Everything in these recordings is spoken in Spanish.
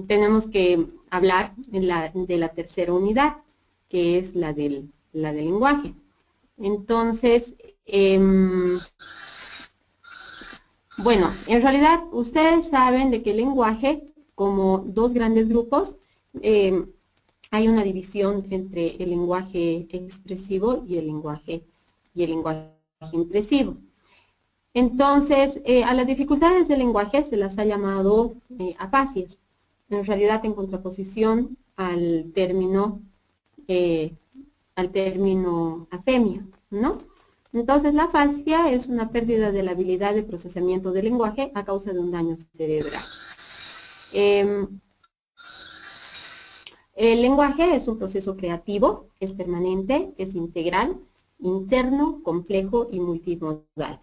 tenemos que hablar de la tercera unidad, que es la del lenguaje. Entonces, bueno, en realidad ustedes saben de que el lenguaje, como dos grandes grupos, hay una división entre el lenguaje expresivo y el lenguaje impresivo. Entonces, a las dificultades del lenguaje se las ha llamado afasias, en realidad en contraposición al término afemia, ¿no? Entonces, la afasia es una pérdida de la habilidad de procesamiento del lenguaje a causa de un daño cerebral. El lenguaje es un proceso creativo, es permanente, es integral, interno, complejo y multimodal.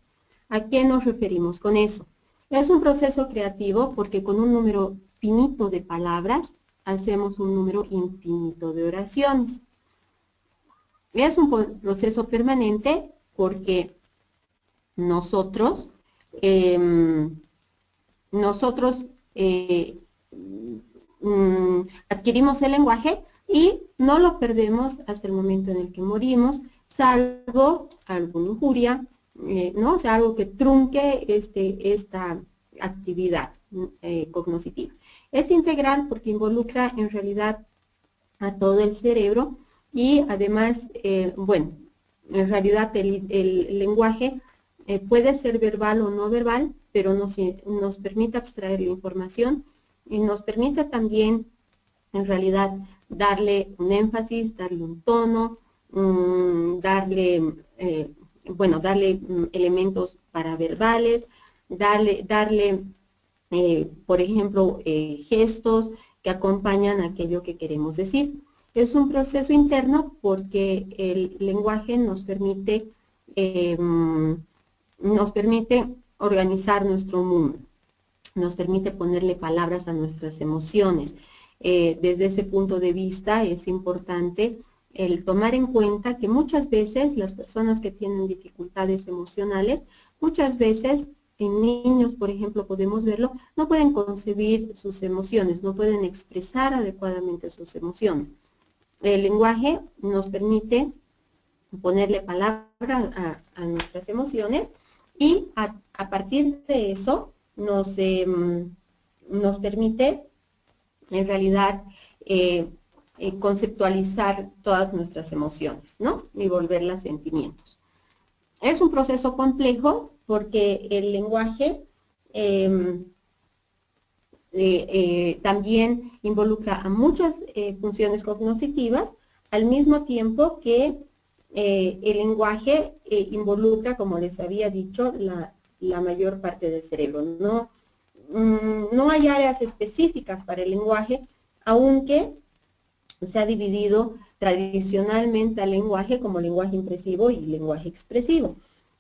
¿A qué nos referimos con eso? Es un proceso creativo porque con un número finito de palabras hacemos un número infinito de oraciones. Es un proceso permanente porque nosotros adquirimos el lenguaje y no lo perdemos hasta el momento en el que morimos, salvo alguna injuria, ¿no? O sea, algo que trunque esta actividad cognitiva. Es integral porque involucra en realidad a todo el cerebro y además, bueno, en realidad el lenguaje puede ser verbal o no verbal, pero nos permite abstraer la información y nos permite también, en realidad, darle un énfasis, darle un tono, darle elementos paraverbales, darle por ejemplo, gestos que acompañan aquello que queremos decir. Es un proceso interno porque el lenguaje nos permite organizar nuestro mundo, nos permite ponerle palabras a nuestras emociones. Desde ese punto de vista es importante el tomar en cuenta que muchas veces las personas que tienen dificultades emocionales, muchas veces en niños, por ejemplo, podemos verlo, no pueden concebir sus emociones, no pueden expresar adecuadamente sus emociones. El lenguaje nos permite ponerle palabra a nuestras emociones y a partir de eso nos permite en realidad conceptualizar todas nuestras emociones, ¿no? Y volverlas sentimientos. Es un proceso complejo porque el lenguaje también involucra a muchas funciones cognitivas, al mismo tiempo que el lenguaje involucra, como les había dicho, la mayor parte del cerebro. No hay áreas específicas para el lenguaje, aunque se ha dividido tradicionalmente al lenguaje como lenguaje impresivo y lenguaje expresivo.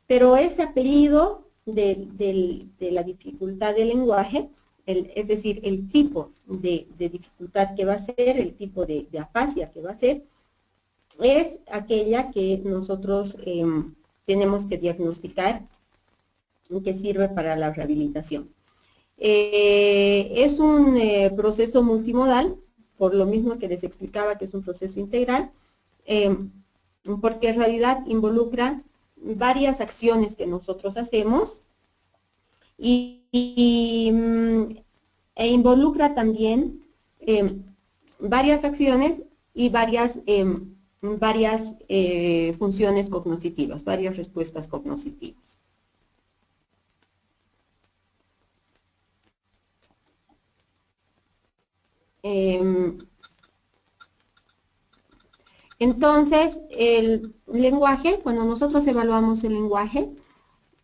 Pero ese apellido de la dificultad del lenguaje, es decir, el tipo de dificultad que va a ser, el tipo de afasia que va a ser, es aquella que nosotros tenemos que diagnosticar y que sirve para la rehabilitación. Es un proceso multimodal, por lo mismo que les explicaba que es un proceso integral, porque en realidad involucra varias acciones que nosotros hacemos e involucra también varias acciones y varias funciones cognitivas, varias respuestas cognitivas. Entonces, el lenguaje, cuando nosotros evaluamos el lenguaje,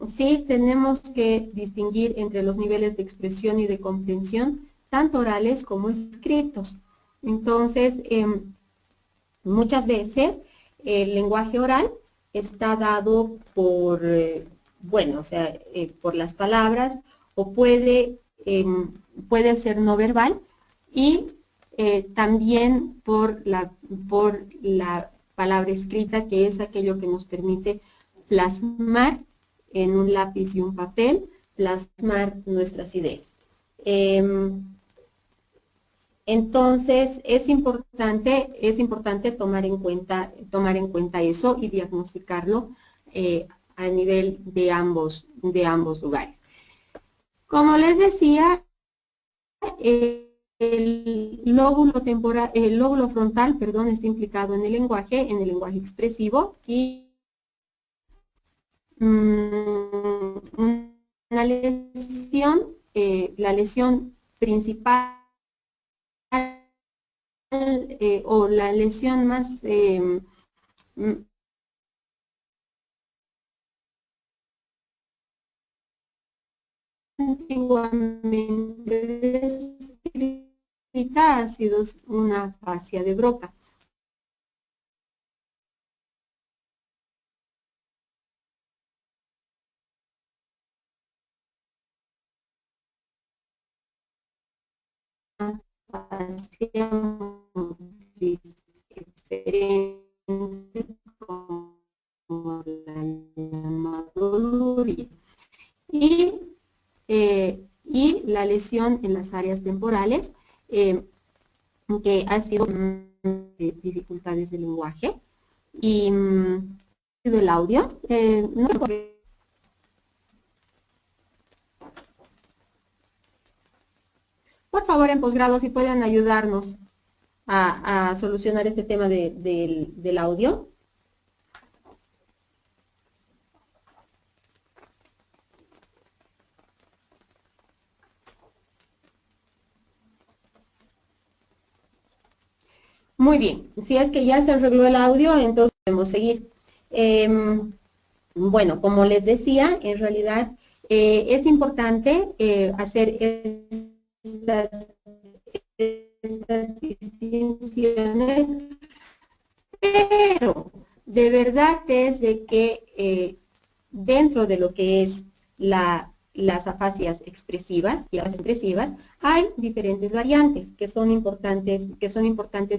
sí tenemos que distinguir entre los niveles de expresión y de comprensión, tanto orales como escritos. Entonces, muchas veces el lenguaje oral está dado por, bueno, o sea, por las palabras, o puede ser no verbal, y también por la palabra escrita, que es aquello que nos permite plasmar en un lápiz y un papel, plasmar nuestras ideas. Entonces, es importante tomar en cuenta eso y diagnosticarlo a nivel de ambos lugares. Como les decía, el lóbulo frontal, perdón, está implicado en el lenguaje expresivo y una lesión, la lesión principal o la lesión más antiguamente descrita ha sido una fascia de Broca. Fascia diferente como la llamada Lurie. Y la lesión en las áreas temporales, que ha sido dificultades del lenguaje. Y el audio, no sé. Por favor, en posgrado, si pueden ayudarnos a solucionar este tema del audio. Muy bien, si es que ya se arregló el audio, entonces podemos seguir. Bueno, como les decía, en realidad es importante hacer estas distinciones, pero de verdad es de que dentro de lo que es las afasias expresivas y expresivas hay diferentes variantes que son importantes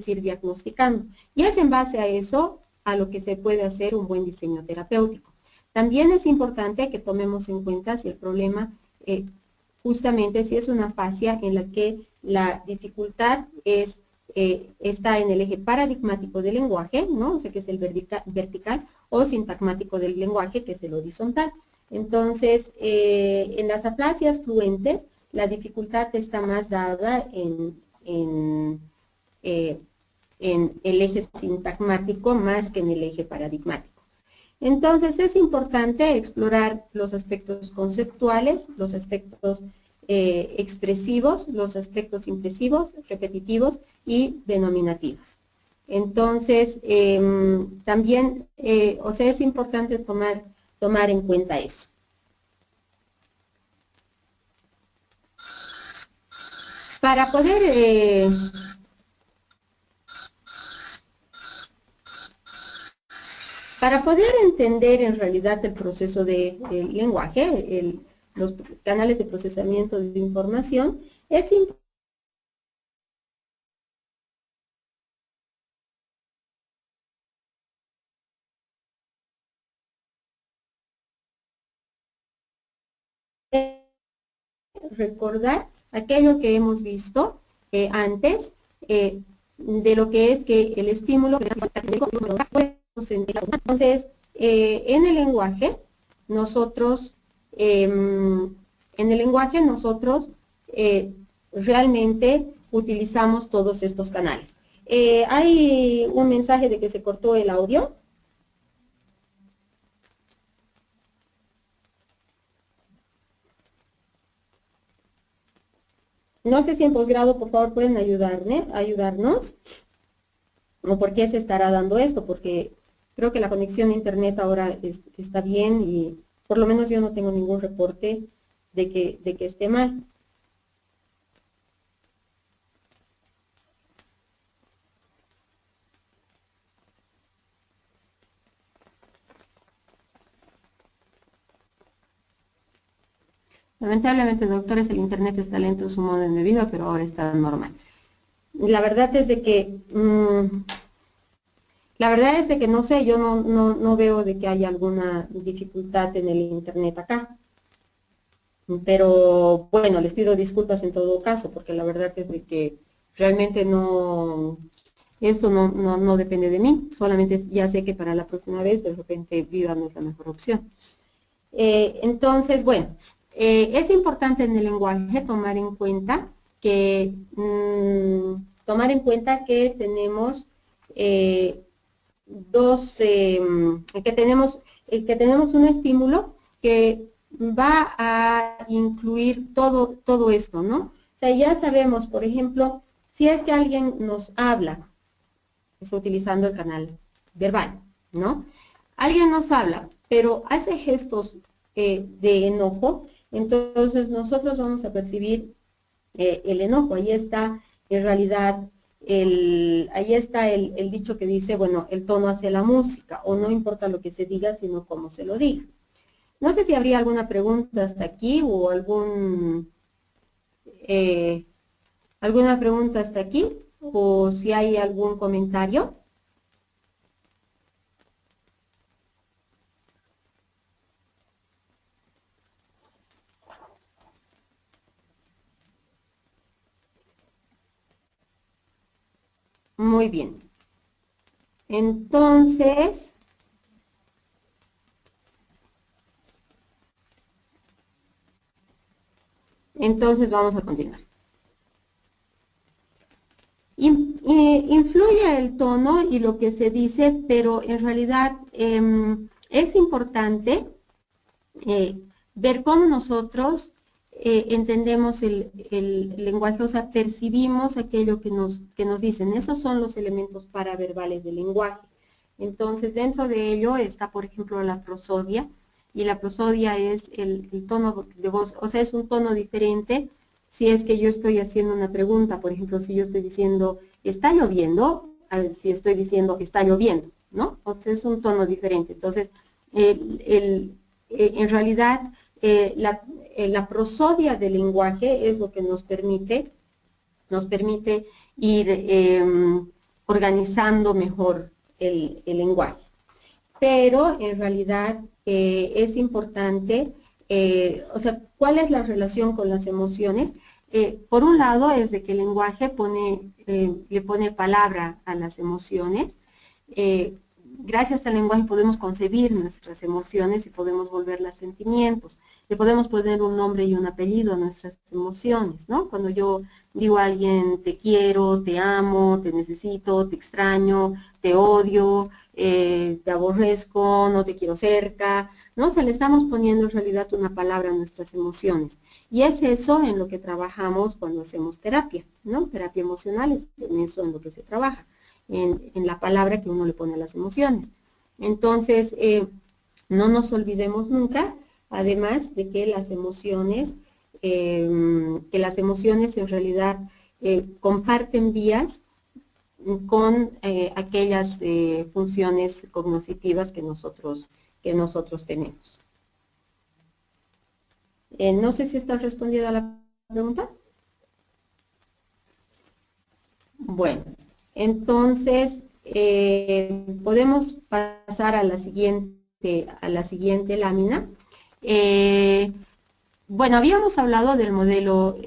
ir diagnosticando. Y es en base a eso a lo que se puede hacer un buen diseño terapéutico. También es importante que tomemos en cuenta si el problema, justamente si es una afasia en la que la dificultad está en el eje paradigmático del lenguaje, ¿no? O sea, que es el vertical, o sintagmático del lenguaje, que es el horizontal. Entonces, en las aplasias fluentes, la dificultad está más dada en el eje sintagmático más que en el eje paradigmático. Entonces, es importante explorar los aspectos conceptuales, los aspectos expresivos, los aspectos impresivos, repetitivos y denominativos. Entonces, también, o sea, es importante tomar en cuenta eso. Para poder entender en realidad el proceso del lenguaje, los canales de procesamiento de información, es importante recordar aquello que hemos visto antes, de lo que es que el estímulo, entonces, en el lenguaje, nosotros realmente utilizamos todos estos canales. Hay un mensaje de que se cortó el audio. No sé si en posgrado, por favor, pueden ayudarnos. ¿O por qué se estará dando esto? Porque creo que la conexión a internet ahora está bien y por lo menos yo no tengo ningún reporte de que esté mal. Lamentablemente, doctores, el internet está lento en su modo de vida, pero ahora está normal. La verdad es de que no sé, yo no veo de que haya alguna dificultad en el internet acá. Pero bueno, les pido disculpas en todo caso, porque la verdad es de que realmente no, esto no depende de mí, solamente ya sé que para la próxima vez de repente Viva no es la mejor opción. Entonces, bueno, es importante en el lenguaje tomar en cuenta que tenemos que tenemos un estímulo que va a incluir todo esto, ¿no? O sea, ya sabemos, por ejemplo, si es que alguien nos habla, está utilizando el canal verbal, ¿no? Alguien nos habla, pero hace gestos de enojo, entonces nosotros vamos a percibir el enojo. Ahí está, en realidad, ahí está el dicho que dice, bueno, el tono hace la música, o no importa lo que se diga, sino cómo se lo diga. No sé si habría alguna pregunta hasta aquí o alguna pregunta hasta aquí, o si hay algún comentario. Muy bien. Entonces, vamos a continuar. Influye el tono y lo que se dice, pero en realidad es importante ver cómo nosotros entendemos el lenguaje, o sea, percibimos aquello que nos dicen. Esos son los elementos paraverbales del lenguaje. Entonces, dentro de ello está, por ejemplo, la prosodia, y la prosodia es el tono de voz, o sea, es un tono diferente si es que yo estoy haciendo una pregunta. Por ejemplo, si yo estoy diciendo, ¿está lloviendo? Si estoy diciendo, está lloviendo, ¿no? O sea, es un tono diferente. Entonces, en realidad, la prosodia del lenguaje es lo que nos permite ir organizando mejor el lenguaje. Pero en realidad es importante, o sea, ¿cuál es la relación con las emociones? Por un lado es de que el lenguaje le pone palabra a las emociones. Gracias al lenguaje podemos concebir nuestras emociones y podemos volverlas sentimientos. Le podemos poner un nombre y un apellido a nuestras emociones, ¿no? Cuando yo digo a alguien, te quiero, te amo, te necesito, te extraño, te odio, te aborrezco, no te quiero cerca, ¿no? O sea, le estamos poniendo en realidad una palabra a nuestras emociones. Y es eso en lo que trabajamos cuando hacemos terapia, ¿no? Terapia emocional es en eso en lo que se trabaja, en la palabra que uno le pone a las emociones. Entonces, no nos olvidemos nunca, además de que las emociones en realidad comparten vías con aquellas funciones cognitivas que nosotros tenemos. No sé si está respondida la pregunta. Bueno, entonces podemos pasar a la siguiente lámina. Bueno, habíamos hablado del modelo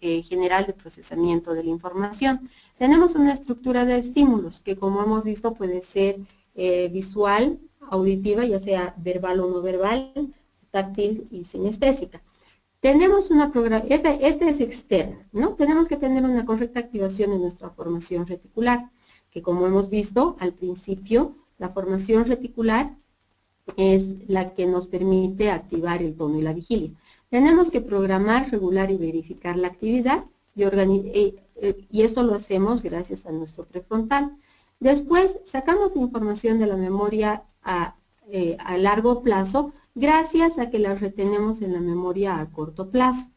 general de procesamiento de la información. Tenemos una estructura de estímulos que, como hemos visto, puede ser visual, auditiva, ya sea verbal o no verbal, táctil y sinestésica. Tenemos una programación, este es externo, ¿no? Tenemos que tener una correcta activación en nuestra formación reticular, que como hemos visto al principio, la formación reticular es la que nos permite activar el tono y la vigilia. Tenemos que programar, regular y verificar la actividad y esto lo hacemos gracias a nuestro prefrontal. Después sacamos la información de la memoria a largo plazo gracias a que la retenemos en la memoria a corto plazo,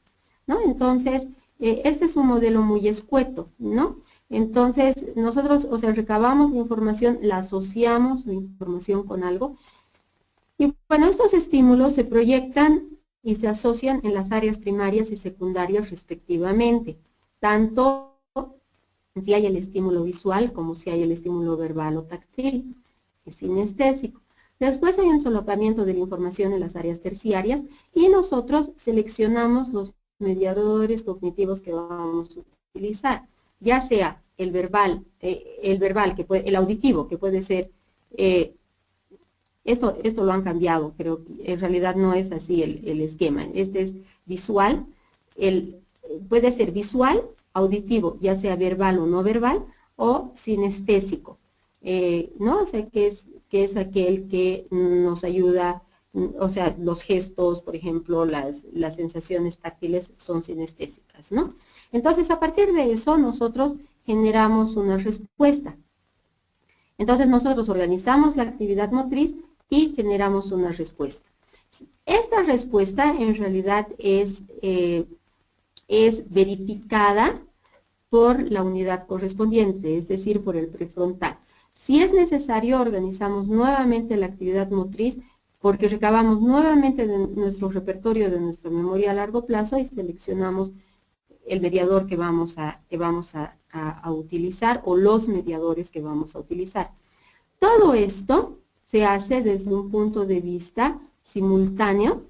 ¿no? Entonces, este es un modelo muy escueto, ¿no? Entonces, nosotros, o sea, recabamos la información, la asociamos la información con algo. Y bueno, estos estímulos se proyectan y se asocian en las áreas primarias y secundarias respectivamente, tanto si hay el estímulo visual como si hay el estímulo verbal o táctil, es sinestésico. Después hay un solapamiento de la información en las áreas terciarias y nosotros seleccionamos los mediadores cognitivos que vamos a utilizar, ya sea el verbal, el auditivo, que puede ser, esto lo han cambiado, pero en realidad no es así el esquema. Este es visual, puede ser visual, auditivo, ya sea verbal o no verbal, o sinestésico, ¿no? O sea, que es aquel que nos ayuda, o sea, los gestos, por ejemplo, las sensaciones táctiles son sinestésicas, ¿no? Entonces, a partir de eso, nosotros generamos una respuesta. Entonces, nosotros organizamos la actividad motriz y generamos una respuesta. Esta respuesta, en realidad, es verificada por la unidad correspondiente, es decir, por el prefrontal. Si es necesario, organizamos nuevamente la actividad motriz porque recabamos nuevamente de nuestro repertorio de nuestra memoria a largo plazo y seleccionamos el mediador que vamos a utilizar o los mediadores que vamos a utilizar. Todo esto se hace desde un punto de vista simultáneo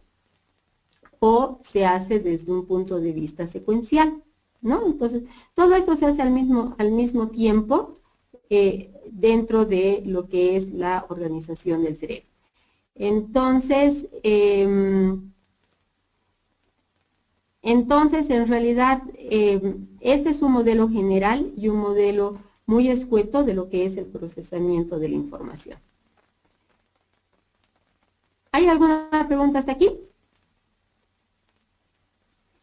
o se hace desde un punto de vista secuencial, ¿no? Entonces, todo esto se hace al mismo tiempo dentro de lo que es la organización del cerebro. Entonces, en realidad, este es un modelo general y un modelo muy escueto de lo que es el procesamiento de la información. ¿Hay alguna pregunta hasta aquí?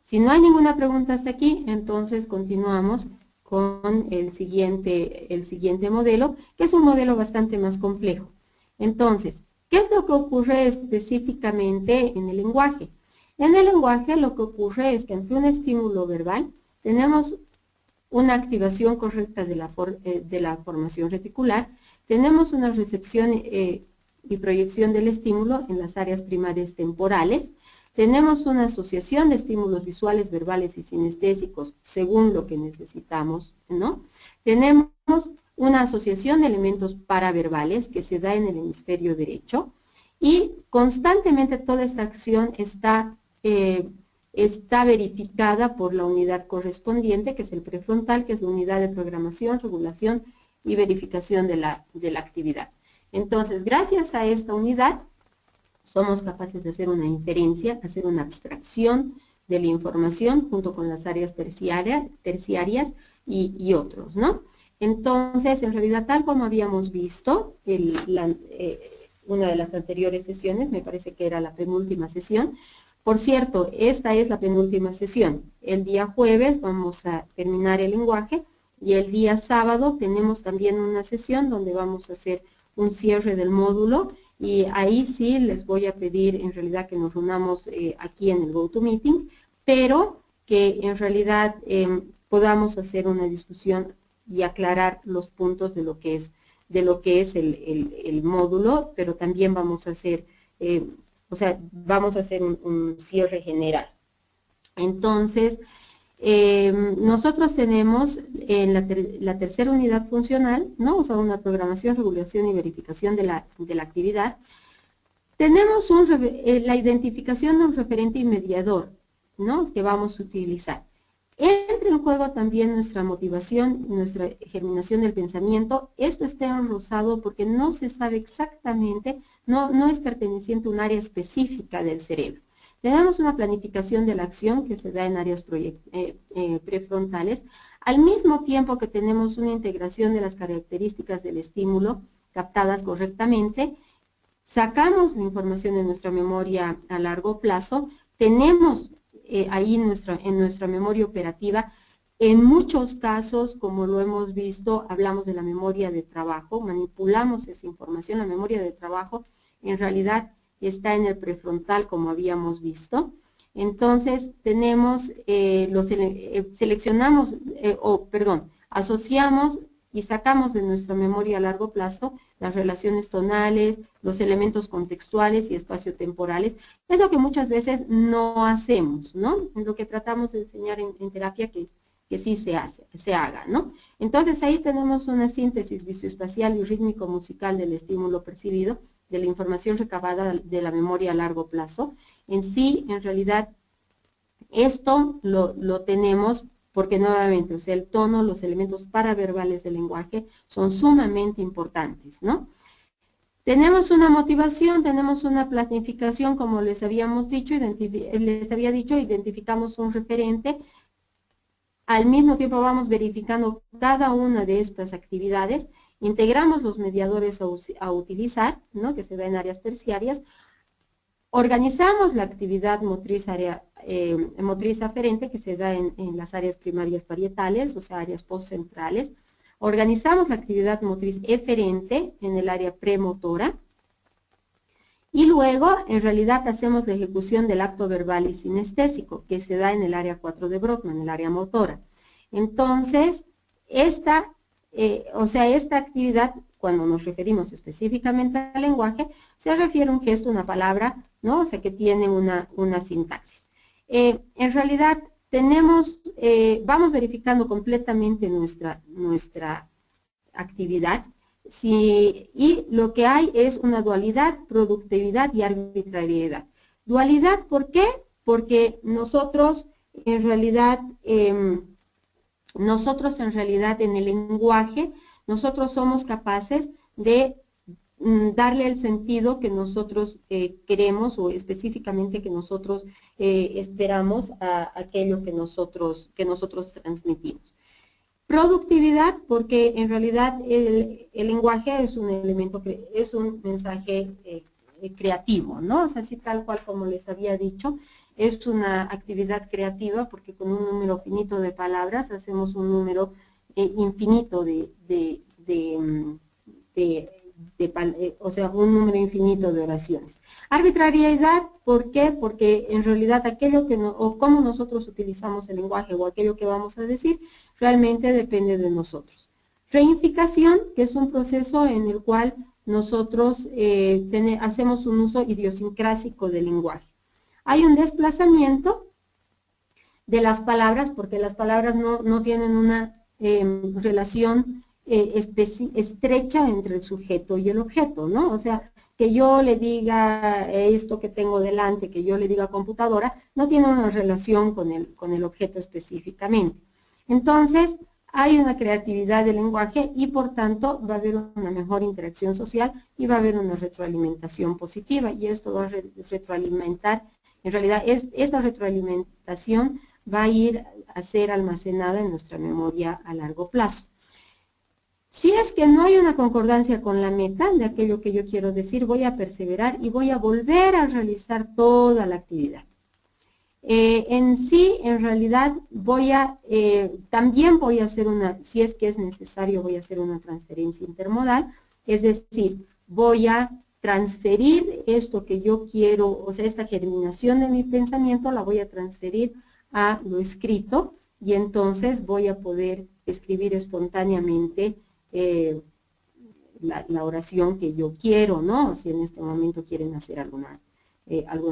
Si no hay ninguna pregunta hasta aquí, entonces continuamos con el siguiente modelo, que es un modelo bastante más complejo. Entonces, ¿qué es lo que ocurre específicamente en el lenguaje? En el lenguaje lo que ocurre es que ante un estímulo verbal tenemos una activación correcta de la formación reticular, tenemos una recepción y proyección del estímulo en las áreas primarias temporales, tenemos una asociación de estímulos visuales, verbales y sinestésicos según lo que necesitamos, ¿no? Tenemos una asociación de elementos paraverbales que se da en el hemisferio derecho y constantemente toda esta acción está verificada por la unidad correspondiente, que es el prefrontal, que es la unidad de programación, regulación y verificación de la actividad. Entonces, gracias a esta unidad, somos capaces de hacer una inferencia, hacer una abstracción de la información junto con las áreas terciarias y otros, ¿no? Entonces, en realidad, tal como habíamos visto una de las anteriores sesiones, me parece que era la penúltima sesión. Por cierto, esta es la penúltima sesión. El día jueves vamos a terminar el lenguaje y el día sábado tenemos también una sesión donde vamos a hacer un cierre del módulo y ahí sí les voy a pedir en realidad que nos reunamos aquí en el GoToMeeting, pero que en realidad podamos hacer una discusión y aclarar los puntos de lo que es el módulo, pero también vamos a hacer, vamos a hacer un cierre general. Entonces, nosotros tenemos en la tercera unidad funcional, ¿no? O sea, una programación, regulación y verificación de la actividad. Tenemos la identificación de un referente y mediador, ¿no? Que vamos a utilizar. Entra en juego también nuestra motivación, nuestra germinación del pensamiento. Esto está en rosado porque no se sabe exactamente, no es perteneciente a un área específica del cerebro. Tenemos una planificación de la acción que se da en áreas prefrontales, al mismo tiempo que tenemos una integración de las características del estímulo captadas correctamente, sacamos la información de nuestra memoria a largo plazo, tenemos ahí en nuestra memoria operativa, en muchos casos, como lo hemos visto, hablamos de la memoria de trabajo, manipulamos esa información, la memoria de trabajo en realidad está en el prefrontal, como habíamos visto. Entonces, tenemos, asociamos y sacamos de nuestra memoria a largo plazo las relaciones tonales, los elementos contextuales y espaciotemporales. Es lo que muchas veces no hacemos, ¿no? Es lo que tratamos de enseñar en terapia que sí se haga, ¿no? Entonces, ahí tenemos una síntesis visoespacial y rítmico-musical del estímulo percibido, de la información recabada de la memoria a largo plazo. En sí, en realidad, Esto lo tenemos porque nuevamente, o sea, el tono, los elementos paraverbales del lenguaje son sumamente importantes, ¿no? Tenemos una motivación, tenemos una planificación, como les habíamos dicho, identificamos un referente. Al mismo tiempo vamos verificando cada una de estas actividades, integramos los mediadores a utilizar, ¿no? Que se da en áreas terciarias, organizamos la actividad motriz aferente que se da en las áreas primarias parietales, o sea, áreas postcentrales. Organizamos la actividad motriz eferente en el área premotora. Y luego, en realidad, hacemos la ejecución del acto verbal y sinestésico, que se da en el área 4 de Brockman, en el área motora. Entonces, esta actividad, cuando nos referimos específicamente al lenguaje, se refiere a un gesto, una palabra, ¿no? O sea, que tiene una sintaxis. En realidad, vamos verificando completamente nuestra actividad, y lo que hay es una dualidad, productividad y arbitrariedad. Dualidad, ¿por qué? Porque nosotros en realidad en el lenguaje, nosotros somos capaces de darle el sentido que nosotros queremos, o específicamente que nosotros esperamos a aquello que nosotros transmitimos. Productividad, porque en realidad el lenguaje es un elemento, es un mensaje creativo, ¿no? O sea, así tal cual como les había dicho, es una actividad creativa porque con un número finito de palabras hacemos un número infinito o sea, un número infinito de oraciones. Arbitrariedad, ¿por qué? Porque en realidad aquello o cómo nosotros utilizamos el lenguaje o aquello que vamos a decir, realmente depende de nosotros. Reificación, que es un proceso en el cual nosotros hacemos un uso idiosincrásico del lenguaje. Hay un desplazamiento de las palabras, porque las palabras no tienen una relación estrecha entre el sujeto y el objeto, ¿no? O sea, que yo le diga esto que tengo delante, que yo le diga computadora, no tiene una relación con el objeto específicamente. Entonces, hay una creatividad del lenguaje y por tanto va a haber una mejor interacción social y va a haber una retroalimentación positiva, y esto va a retroalimentar, en realidad esta retroalimentación va a ir a ser almacenada en nuestra memoria a largo plazo. Si es que no hay una concordancia con la meta de aquello que yo quiero decir, voy a perseverar y voy a volver a realizar toda la actividad. En sí, en realidad, también voy a hacer si es que es necesario, voy a hacer una transferencia intermodal, es decir, voy a transferir esto que yo quiero, o sea, esta germinación de mi pensamiento la voy a transferir a lo escrito, y entonces voy a poder escribir espontáneamente la oración que yo quiero, ¿no? Si en este momento quieren hacer alguna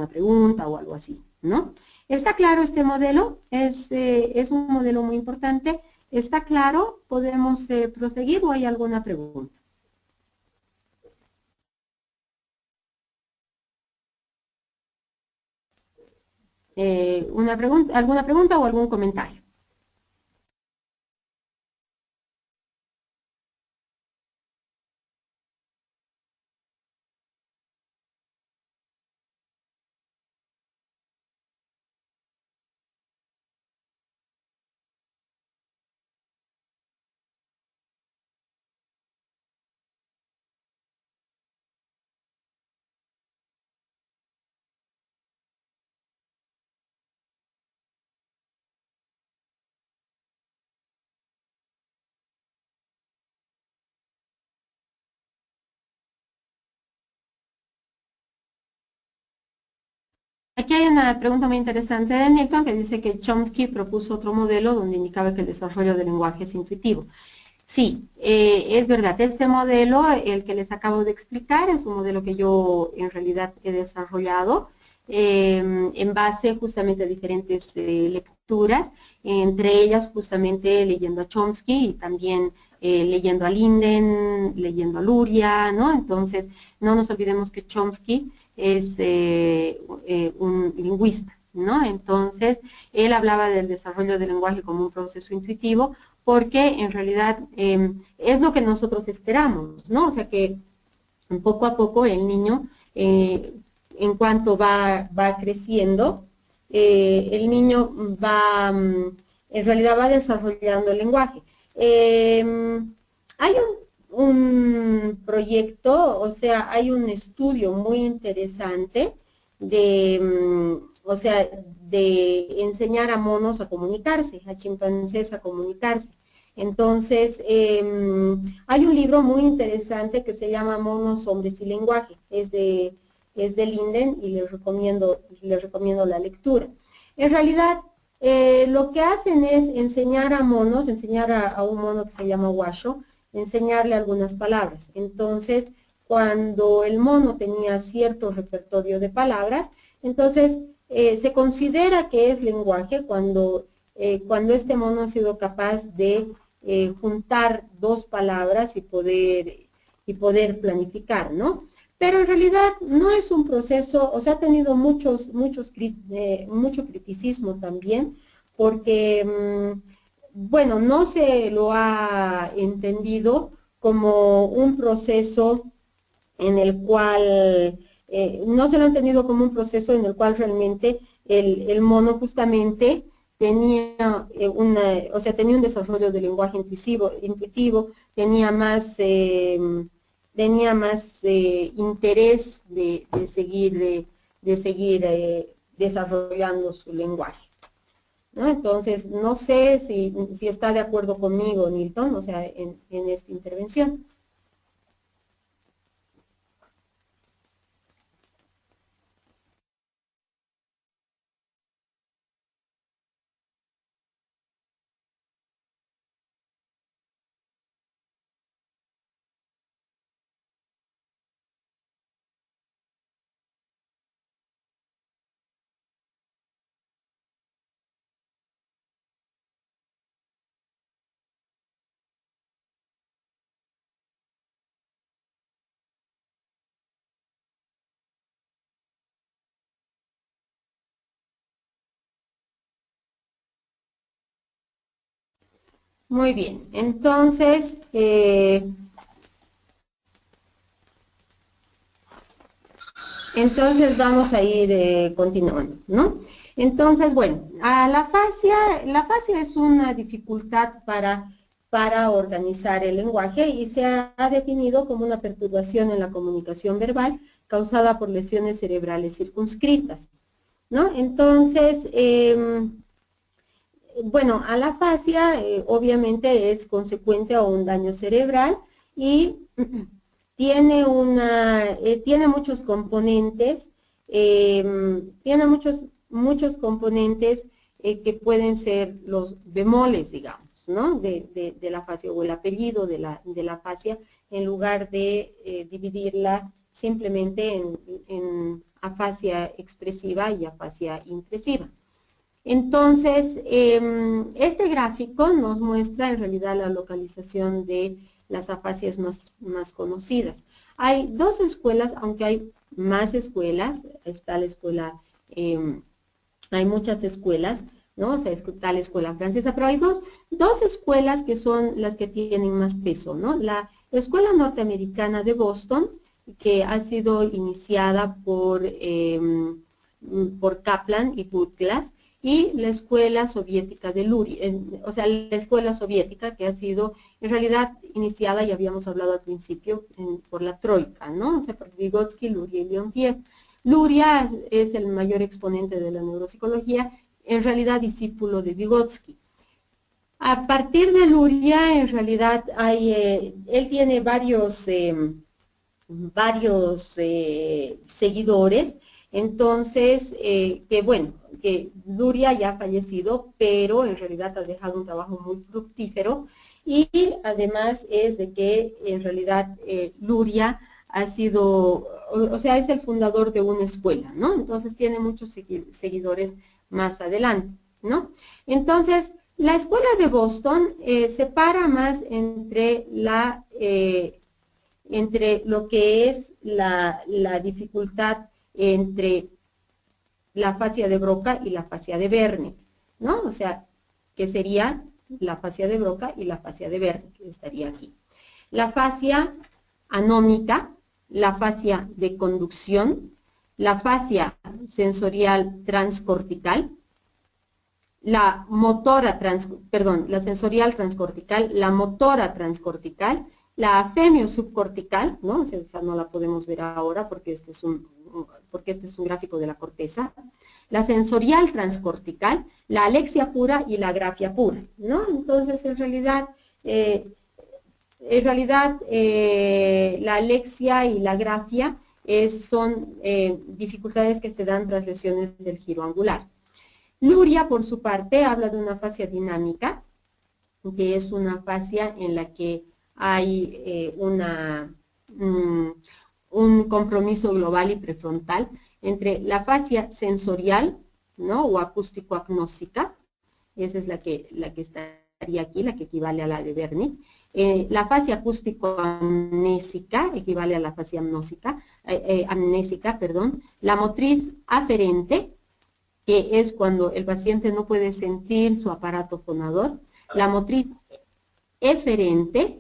pregunta o algo así, ¿no? ¿Está claro este modelo? Es un modelo muy importante. ¿Está claro? ¿Podemos proseguir o hay alguna pregunta? ¿Alguna pregunta o algún comentario? Aquí hay una pregunta muy interesante de Newton que dice que Chomsky propuso otro modelo donde indicaba que el desarrollo del lenguaje es intuitivo. Sí, es verdad, este modelo, el que les acabo de explicar, es un modelo que yo en realidad he desarrollado en base justamente a diferentes lecturas, entre ellas justamente leyendo a Chomsky y también leyendo a Linden, leyendo a Luria, ¿no? Entonces, no nos olvidemos que Chomsky es un lingüista, ¿no? Entonces, él hablaba del desarrollo del lenguaje como un proceso intuitivo, porque en realidad es lo que nosotros esperamos, ¿no? O sea que poco a poco el niño, en cuanto va creciendo, el niño va, en realidad va desarrollando el lenguaje. Hay un proyecto, o sea, hay un estudio muy interesante de, o sea, de enseñar a monos a comunicarse, a chimpancés a comunicarse. Entonces, hay un libro muy interesante que se llama Monos, Hombres y Lenguaje. Es de Linden y les recomiendo la lectura. En realidad, lo que hacen es enseñar a monos, enseñar a un mono que se llama Washo, enseñarle algunas palabras. Entonces, cuando el mono tenía cierto repertorio de palabras, entonces se considera que es lenguaje cuando este mono ha sido capaz de juntar dos palabras y poder planificar, ¿no? Pero en realidad no es un proceso, o sea, ha tenido mucho criticismo también, porque, bueno, no se lo ha entendido como un proceso en el cual, no se lo ha entendido como un proceso en el cual realmente el mono justamente tenía o sea, tenía un desarrollo del lenguaje intuitivo, tenía más interés de seguir desarrollando su lenguaje, ¿no? Entonces, no sé si está de acuerdo conmigo, Nilton, o sea, en esta intervención. Muy bien, entonces vamos a ir continuando, ¿no? Entonces, bueno, la fascia es una dificultad para organizar el lenguaje y se ha definido como una perturbación en la comunicación verbal causada por lesiones cerebrales circunscritas, ¿no? Entonces, bueno, a la fascia obviamente es consecuente a un daño cerebral y tiene muchos componentes, muchos componentes que pueden ser los bemoles, digamos, ¿no? De la fascia o el apellido de la fascia, en lugar de dividirla simplemente en afasia expresiva y afasia impresiva. Entonces, este gráfico nos muestra en realidad la localización de las afasias más conocidas. Hay dos escuelas, aunque hay más escuelas, está la escuela, hay muchas escuelas, ¿no? O sea, está la escuela francesa, pero hay dos escuelas que son las que tienen más peso, ¿no? La escuela norteamericana de Boston, que ha sido iniciada por Kaplan y Butglas, y la escuela soviética de Luria, o sea, la escuela soviética que ha sido en realidad iniciada, ya habíamos hablado al principio, por la Troika, ¿no? O sea, por Vygotsky, Luria y Leontiev. Luria es el mayor exponente de la neuropsicología, en realidad discípulo de Vygotsky. A partir de Luria, en realidad, él tiene varios seguidores, entonces, que bueno, que Luria ya ha fallecido, pero en realidad ha dejado un trabajo muy fructífero, y además es de que en realidad Luria ha sido, o sea, es el fundador de una escuela, ¿no? Entonces tiene muchos seguidores más adelante, ¿no? Entonces, la escuela de Boston separa más entre lo que es la dificultad entre la afasia de Broca y la afasia de Wernicke, ¿no? O sea, que sería la afasia de Broca y la afasia de Wernicke, que estaría aquí. La afasia anómica, la afasia de conducción, la afasia sensorial transcortical, la motora la sensorial transcortical, la motora transcortical, la afemio subcortical, ¿no? O sea, esa no la podemos ver ahora porque este es un gráfico de la corteza, la sensorial transcortical, la alexia pura y la grafia pura, ¿no? Entonces, en realidad, la alexia y la grafia son dificultades que se dan tras lesiones del giro angular. Luria, por su parte, habla de una afasia dinámica, que es una afasia en la que hay un compromiso global y prefrontal entre la afasia sensorial, ¿no? O acústico-agnóstica, esa es la que estaría aquí, la que equivale a la de Wernicke. La afasia acústico-amnésica equivale a la afasia amnésica, la motriz aferente, que es cuando el paciente no puede sentir su aparato fonador, la motriz eferente,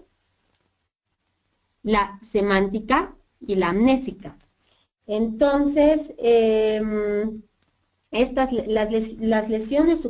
la semántica y la amnésica. Entonces, las lesiones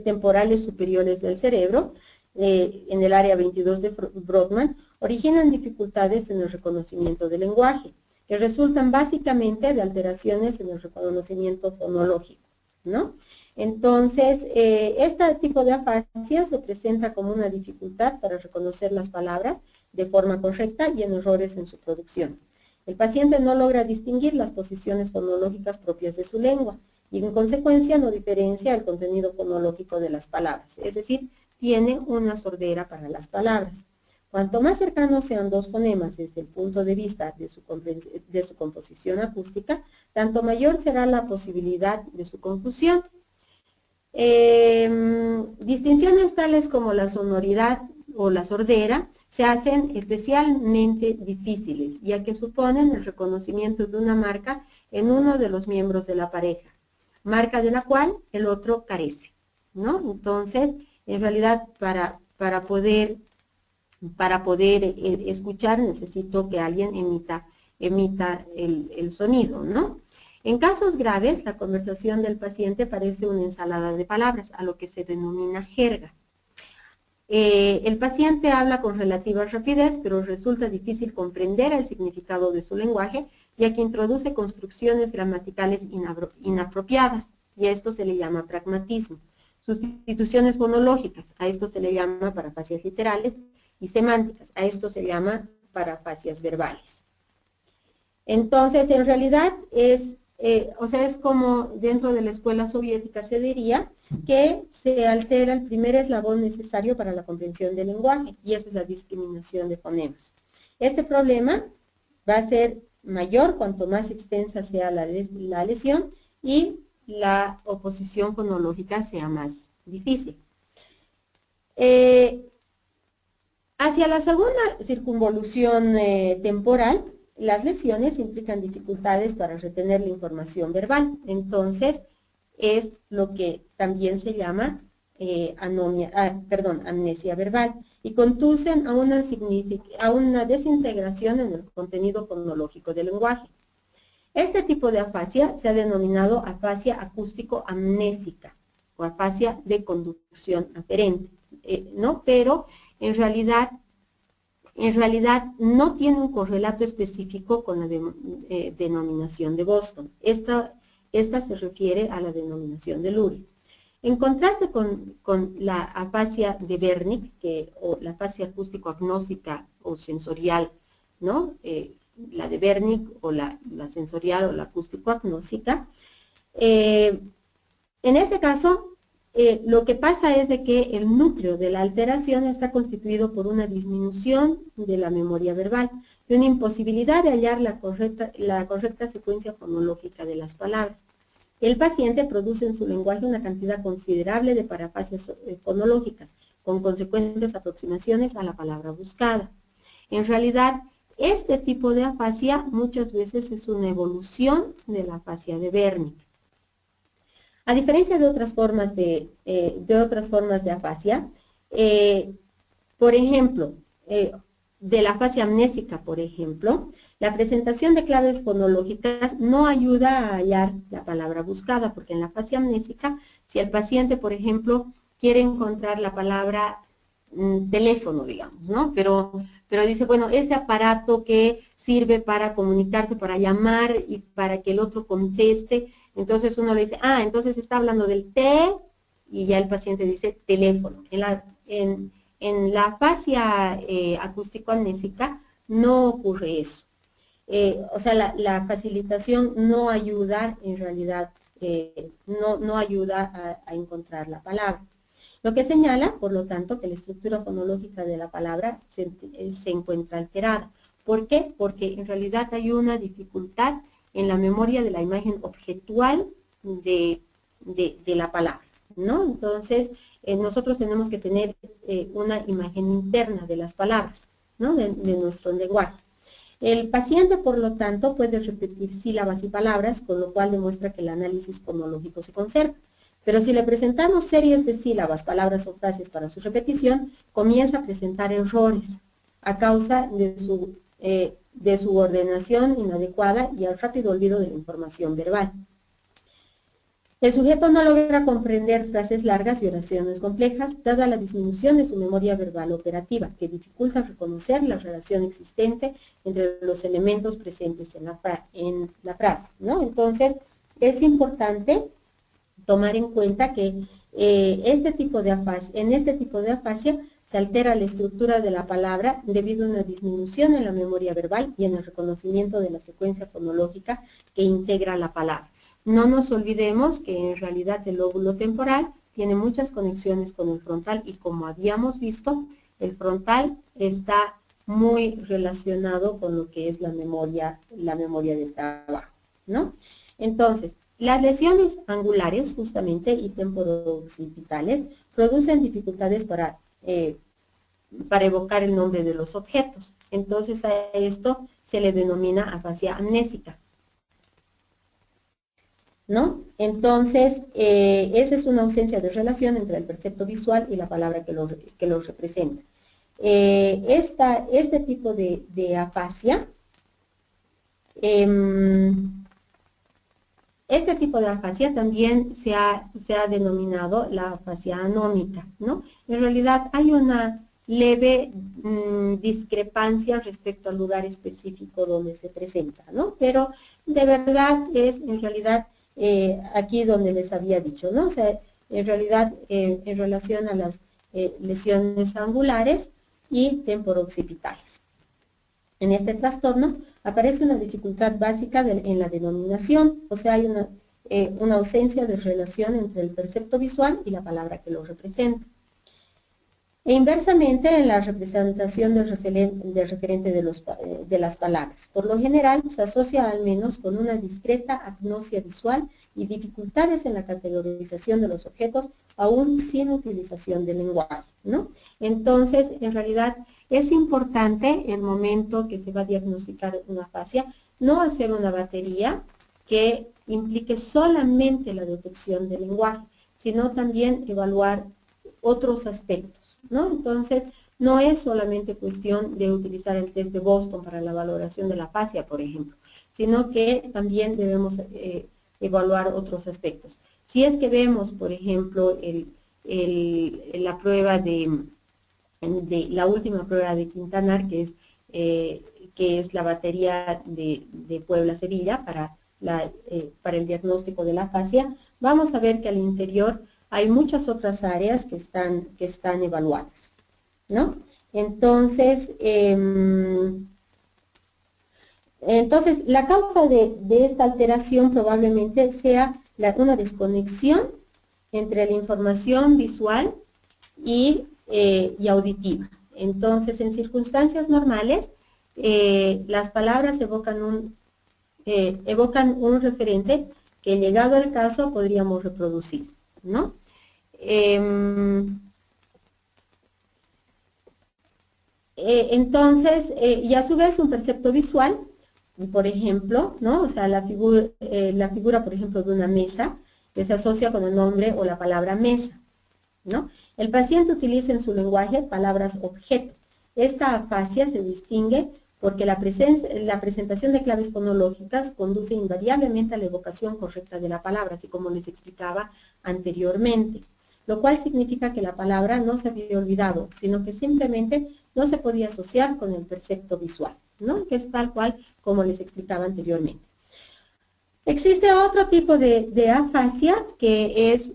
temporales superiores del cerebro, en el área 22 de Brodmann, originan dificultades en el reconocimiento del lenguaje, que resultan básicamente de alteraciones en el reconocimiento fonológico, ¿no? Entonces, este tipo de afasia se presenta como una dificultad para reconocer las palabras de forma correcta y en errores en su producción. El paciente no logra distinguir las posiciones fonológicas propias de su lengua y en consecuencia no diferencia el contenido fonológico de las palabras, es decir, tiene una sordera para las palabras. Cuanto más cercanos sean dos fonemas desde el punto de vista de su composición acústica, tanto mayor será la posibilidad de su confusión. Distinciones tales como la sonoridad o la sordera se hacen especialmente difíciles, ya que suponen el reconocimiento de una marca en uno de los miembros de la pareja, marca de la cual el otro carece, ¿no? Entonces, en realidad, para poder escuchar, necesito que alguien emita el sonido, ¿no? En casos graves, la conversación del paciente parece una ensalada de palabras, a lo que se denomina jerga. El paciente habla con relativa rapidez, pero resulta difícil comprender el significado de su lenguaje, ya que introduce construcciones gramaticales inapropiadas, y a esto se le llama pragmatismo. Sustituciones fonológicas, a esto se le llama parafasias literales, y semánticas, a esto se llama parafasias verbales. Entonces, en realidad es como dentro de la escuela soviética se diría que se altera el primer eslabón necesario para la comprensión del lenguaje, y esa es la discriminación de fonemas. Este problema va a ser mayor cuanto más extensa sea la lesión y la oposición fonológica sea más difícil. Hacia la segunda circunvolución temporal, las lesiones implican dificultades para retener la información verbal. Entonces, es lo que también se llama amnesia verbal, y conducen a una desintegración en el contenido fonológico del lenguaje. Este tipo de afasia se ha denominado afasia acústico-amnésica o afasia de conducción aferente, ¿no? Pero en realidad no tiene un correlato específico con la denominación de Boston. Esta se refiere a la denominación de Lurie. En contraste con la afasia de Wernicke, o la afasia acústico-agnóstica o sensorial, ¿no? La de Wernicke o la sensorial o la acústico-agnóstica, en este caso, lo que pasa es de que el núcleo de la alteración está constituido por una disminución de la memoria verbal y una imposibilidad de hallar la correcta secuencia fonológica de las palabras. El paciente produce en su lenguaje una cantidad considerable de parafasias fonológicas, con consecuentes aproximaciones a la palabra buscada. En realidad, este tipo de afasia muchas veces es una evolución de la afasia de Wernicke. A diferencia de otras formas de afasia, por ejemplo, de la afasia amnésica, por ejemplo, la presentación de claves fonológicas no ayuda a hallar la palabra buscada, porque en la afasia amnésica, si el paciente, por ejemplo, quiere encontrar la palabra teléfono, digamos, ¿no? Pero dice, bueno, ese aparato que sirve para comunicarse, para llamar y para que el otro conteste, entonces uno le dice, entonces está hablando del T, y ya el paciente dice teléfono. En la afasia acústico-amnésica no ocurre eso. O sea, la facilitación no ayuda, en realidad, no ayuda a encontrar la palabra. Lo que señala, por lo tanto, que la estructura fonológica de la palabra se encuentra alterada. ¿Por qué? Porque en realidad hay una dificultad en la memoria de la imagen objetual de la palabra, ¿no? Entonces, nosotros tenemos que tener una imagen interna de las palabras, ¿no? De nuestro lenguaje. El paciente, por lo tanto, puede repetir sílabas y palabras, con lo cual demuestra que el análisis fonológico se conserva. Pero si le presentamos series de sílabas, palabras o frases para su repetición, comienza a presentar errores a causa de su ordenación inadecuada y al rápido olvido de la información verbal. El sujeto no logra comprender frases largas y oraciones complejas, dada la disminución de su memoria verbal operativa, que dificulta reconocer la relación existente entre los elementos presentes en la frase, ¿no? Entonces, es importante tomar en cuenta que en este tipo de afasia se altera la estructura de la palabra debido a una disminución en la memoria verbal y en el reconocimiento de la secuencia fonológica que integra la palabra. No nos olvidemos que en realidad el lóbulo temporal tiene muchas conexiones con el frontal y como habíamos visto, el frontal está muy relacionado con lo que es la memoria del trabajo, ¿no? Entonces, las lesiones angulares, justamente, y temporoccipitales, producen dificultades para evocar el nombre de los objetos. Entonces, a esto se le denomina afasia amnésica, ¿no? Entonces, esa es una ausencia de relación entre el percepto visual y la palabra que lo representa. Este tipo de afasia, este tipo de afasia también se ha denominado la afasia anómica, ¿no? En realidad hay una leve discrepancia respecto al lugar específico donde se presenta, ¿no? Pero de verdad es en realidad aquí donde les había dicho, ¿no? O sea, en realidad en relación a las lesiones angulares y temporoccipitales. En este trastorno aparece una dificultad básica en la denominación, o sea, hay una ausencia de relación entre el percepto visual y la palabra que lo representa. E inversamente en la representación del referente de las palabras. Por lo general se asocia al menos con una discreta agnosia visual y dificultades en la categorización de los objetos, aún sin utilización del lenguaje, ¿no? Entonces, en realidad, es importante el momento que se va a diagnosticar una afasia, no hacer una batería que implique solamente la detección del lenguaje, sino también evaluar otros aspectos, ¿no? Entonces, no es solamente cuestión de utilizar el test de Boston para la valoración de la afasia, por ejemplo, sino que también debemos evaluar otros aspectos. Si es que vemos, por ejemplo, la prueba la última prueba de Quintanar, que es la batería de Puebla-Sevilla para el diagnóstico de la afasia, vamos a ver que al interior hay muchas otras áreas que están evaluadas, ¿no? Entonces, la causa de esta alteración probablemente sea una desconexión entre la información visual y auditiva. Entonces, en circunstancias normales, las palabras evocan un referente que, llegado al caso, podríamos reproducir, ¿no? Entonces, y a su vez un percepto visual, por ejemplo, ¿no? O sea, la figura, por ejemplo, de una mesa, que se asocia con el nombre o la palabra mesa, ¿no? El paciente utiliza en su lenguaje palabras objeto. Esta afasia se distingue porque la presentación de claves fonológicas conduce invariablemente a la evocación correcta de la palabra, así como les explicaba anteriormente, lo cual significa que la palabra no se había olvidado, sino que simplemente no se podía asociar con el percepto visual, ¿no? Que es tal cual como les explicaba anteriormente. Existe otro tipo de afasia, que es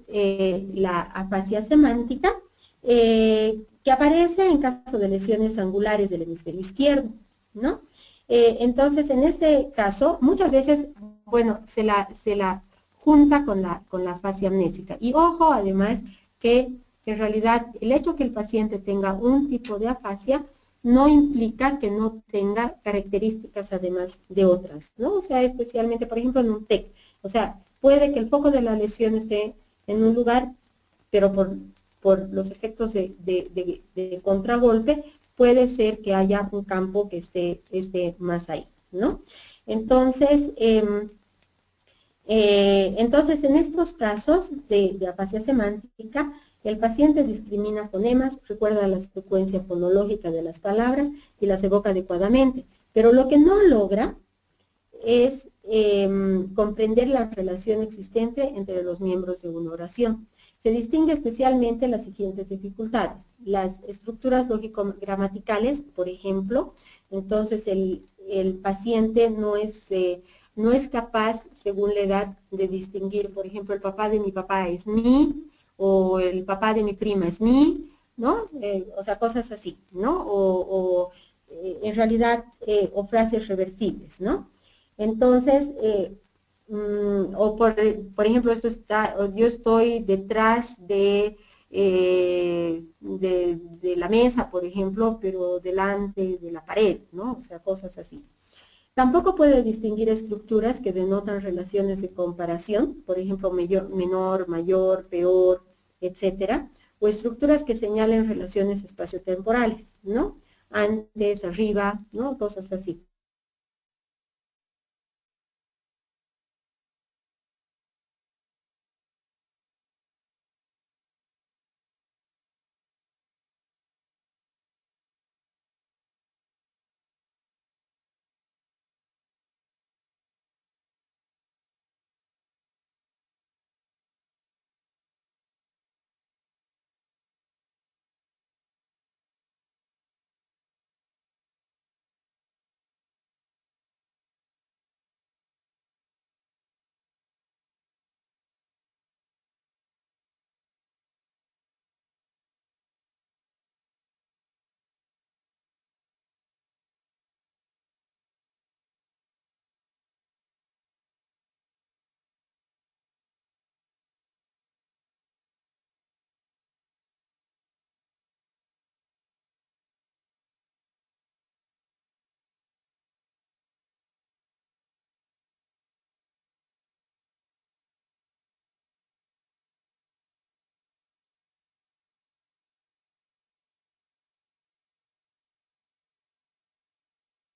la afasia semántica, que aparece en caso de lesiones angulares del hemisferio izquierdo, ¿no? Entonces, en este caso, muchas veces, bueno, se la junta con la afasia amnésica. Y ojo, además, que en realidad el hecho que el paciente tenga un tipo de afasia no implica que no tenga características además de otras, ¿no? O sea, especialmente, por ejemplo, en un TEC. O sea, puede que el foco de la lesión esté en un lugar, pero por los efectos de contragolpe, puede ser que haya un campo que esté más ahí, ¿no? Entonces, en estos casos de afasia semántica, el paciente discrimina fonemas, recuerda la secuencia fonológica de las palabras y las evoca adecuadamente, pero lo que no logra es comprender la relación existente entre los miembros de una oración. Se distingue especialmente las siguientes dificultades. Las estructuras lógico-gramaticales, por ejemplo, entonces el paciente no es capaz, según la edad, de distinguir, por ejemplo, el papá de mi papá es mi, o el papá de mi prima es mi, ¿no? O sea, cosas así, ¿no? En realidad, o frases reversibles, ¿no? Entonces, o por ejemplo, yo estoy detrás de la mesa, por ejemplo, pero delante de la pared, ¿no? O sea, cosas así. Tampoco puede distinguir estructuras que denotan relaciones de comparación, por ejemplo, menor, mayor, peor, etcétera, o estructuras que señalen relaciones espaciotemporales, ¿no? Antes, arriba, ¿no? Cosas así.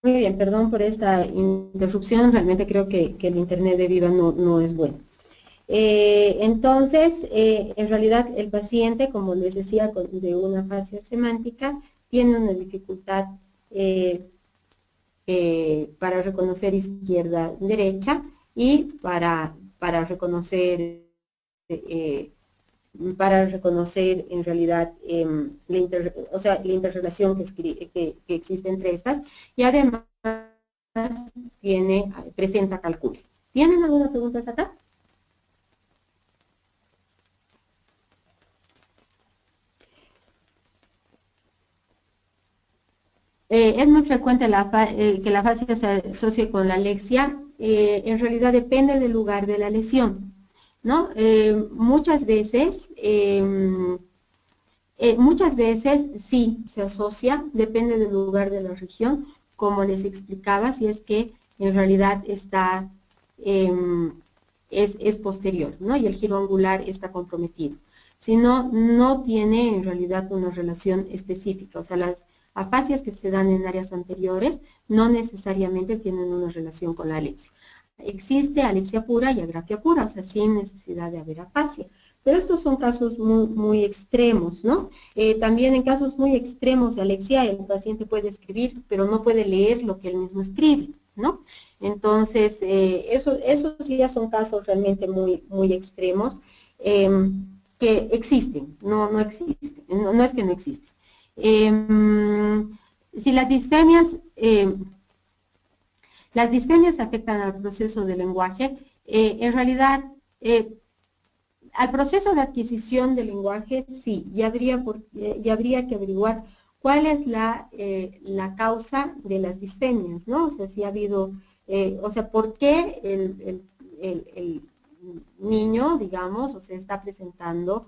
Muy bien, perdón por esta interrupción, realmente creo que el internet de Viva no es bueno. Entonces, en realidad el paciente, como les decía, de una afasia semántica, tiene una dificultad para reconocer izquierda-derecha y para reconocer en realidad la interrelación que existe entre estas, y además presenta cálculo. ¿Tienen alguna pregunta hasta acá? Es muy frecuente que la afasia se asocie con la alexia. En realidad depende del lugar de la lesión, ¿no? Muchas veces sí se asocia, depende del lugar de la región, como les explicaba, si es que en realidad es posterior, ¿no? Y el giro angular está comprometido. Si no, no tiene en realidad una relación específica. O sea, las afasias que se dan en áreas anteriores no necesariamente tienen una relación con la alexia. existe alexia pura y agrafia pura, o sea, sin necesidad de haber afasia. Pero estos son casos muy extremos, ¿no? También en casos muy extremos de alexia, el paciente puede escribir, pero no puede leer lo que él mismo escribe, ¿no? Entonces, esos sí ya son casos realmente muy extremos que existen, no existen, no es que no existen. Si las disfemias afectan al proceso del lenguaje, en realidad, al proceso de adquisición del lenguaje, sí, ya habría que averiguar cuál es la causa de las disfemias, ¿no? O sea, si ha habido, o sea, por qué el niño, digamos, o sea, está presentando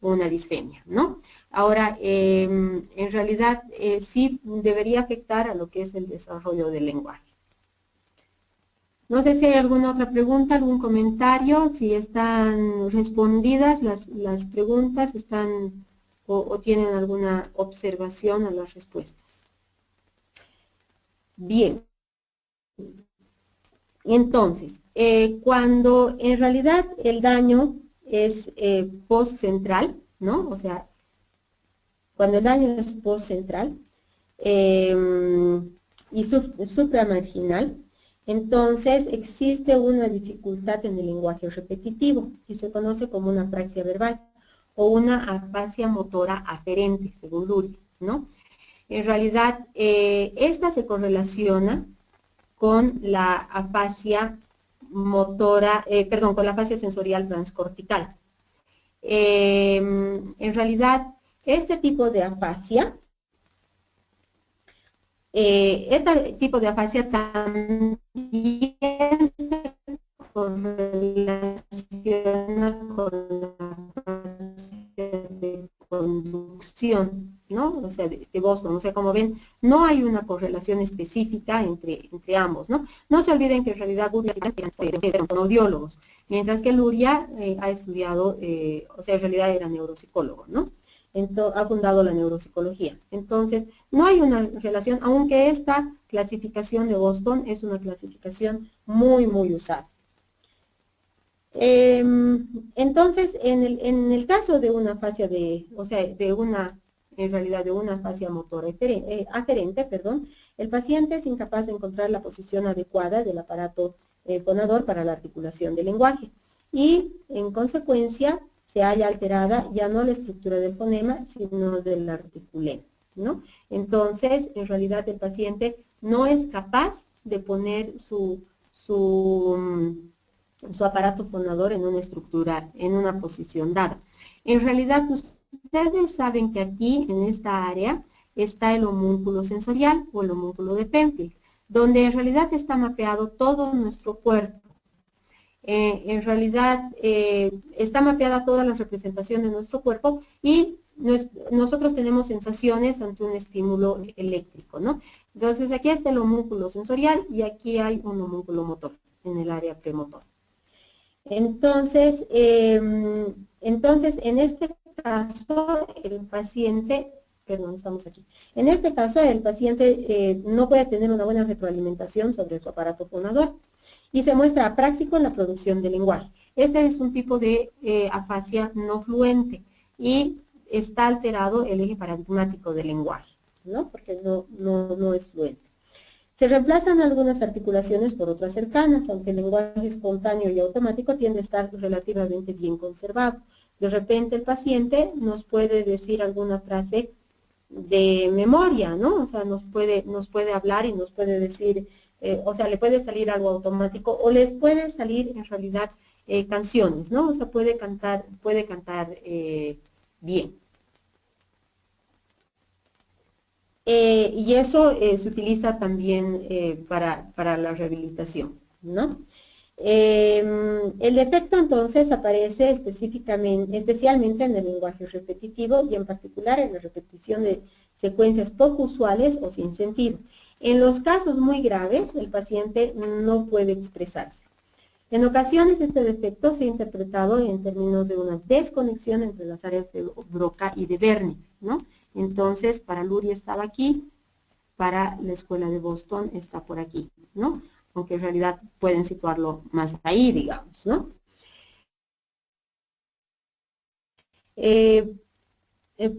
una disfemia, ¿no? Ahora, en realidad, sí debería afectar a lo que es el desarrollo del lenguaje. No sé si hay alguna otra pregunta, algún comentario, si están respondidas las preguntas, o tienen alguna observación a las respuestas. Bien. Entonces, cuando en realidad el daño es postcentral, ¿no? O sea, cuando el daño es postcentral y supramarginal, entonces existe una dificultad en el lenguaje repetitivo, que se conoce como una apraxia verbal o una afasia motora aferente, según Luria, ¿no? En realidad, esta se correlaciona con la afasia motora, con la afasia sensorial transcortical. En realidad, este tipo de afasia también se correlaciona con la afasia de conducción, ¿no? O sea, de Boston. O sea, como ven, no hay una correlación específica entre ambos, ¿no? No se olviden que en realidad Luria eran audiólogos, mientras que Luria ha estudiado, o sea, en realidad era neuropsicólogo, ¿no? Ha fundado la neuropsicología. Entonces, no hay una relación, aunque esta clasificación de Boston es una clasificación muy usada. Entonces, en el caso de una afasia en realidad de una afasia motora aferente, el paciente es incapaz de encontrar la posición adecuada del aparato fonador para la articulación del lenguaje y, en consecuencia, se halla alterada ya no la estructura del fonema, sino del articulema, ¿no? Entonces, en realidad, el paciente no es capaz de poner su aparato fonador en una estructura, en una posición dada. En realidad, ustedes saben que aquí, en esta área, está el homúnculo sensorial o el homúnculo de Penfield, donde en realidad está mapeado todo nuestro cuerpo. En realidad, está mapeada toda la representación de nuestro cuerpo y nosotros tenemos sensaciones ante un estímulo eléctrico, ¿no? Entonces, aquí está el homúnculo sensorial y aquí hay un homúnculo motor en el área premotora. Entonces, en este caso, el paciente, estamos aquí. En este caso, el paciente no puede tener una buena retroalimentación sobre su aparato fonador y se muestra apráxico en la producción del lenguaje. Este es un tipo de afasia no fluente y está alterado el eje paradigmático del lenguaje, ¿no? Porque no es fluente. Se reemplazan algunas articulaciones por otras cercanas, aunque el lenguaje espontáneo y automático tiende a estar relativamente bien conservado. De repente el paciente nos puede decir alguna frase de memoria, ¿no? O sea, nos puede hablar y nos puede decir, o sea, le puede salir algo automático o les puede salir en realidad canciones, ¿no? O sea, puede cantar bien. Y eso se utiliza también para la rehabilitación, ¿no? El defecto entonces aparece especialmente en el lenguaje repetitivo y en particular en la repetición de secuencias poco usuales o sin sentido. En los casos muy graves, el paciente no puede expresarse. En ocasiones este defecto se ha interpretado en términos de una desconexión entre las áreas de Broca y de Wernicke, ¿no? Entonces, para Luria estaba aquí, para la escuela de Boston está por aquí, ¿no? Aunque en realidad pueden situarlo más ahí, digamos, ¿no?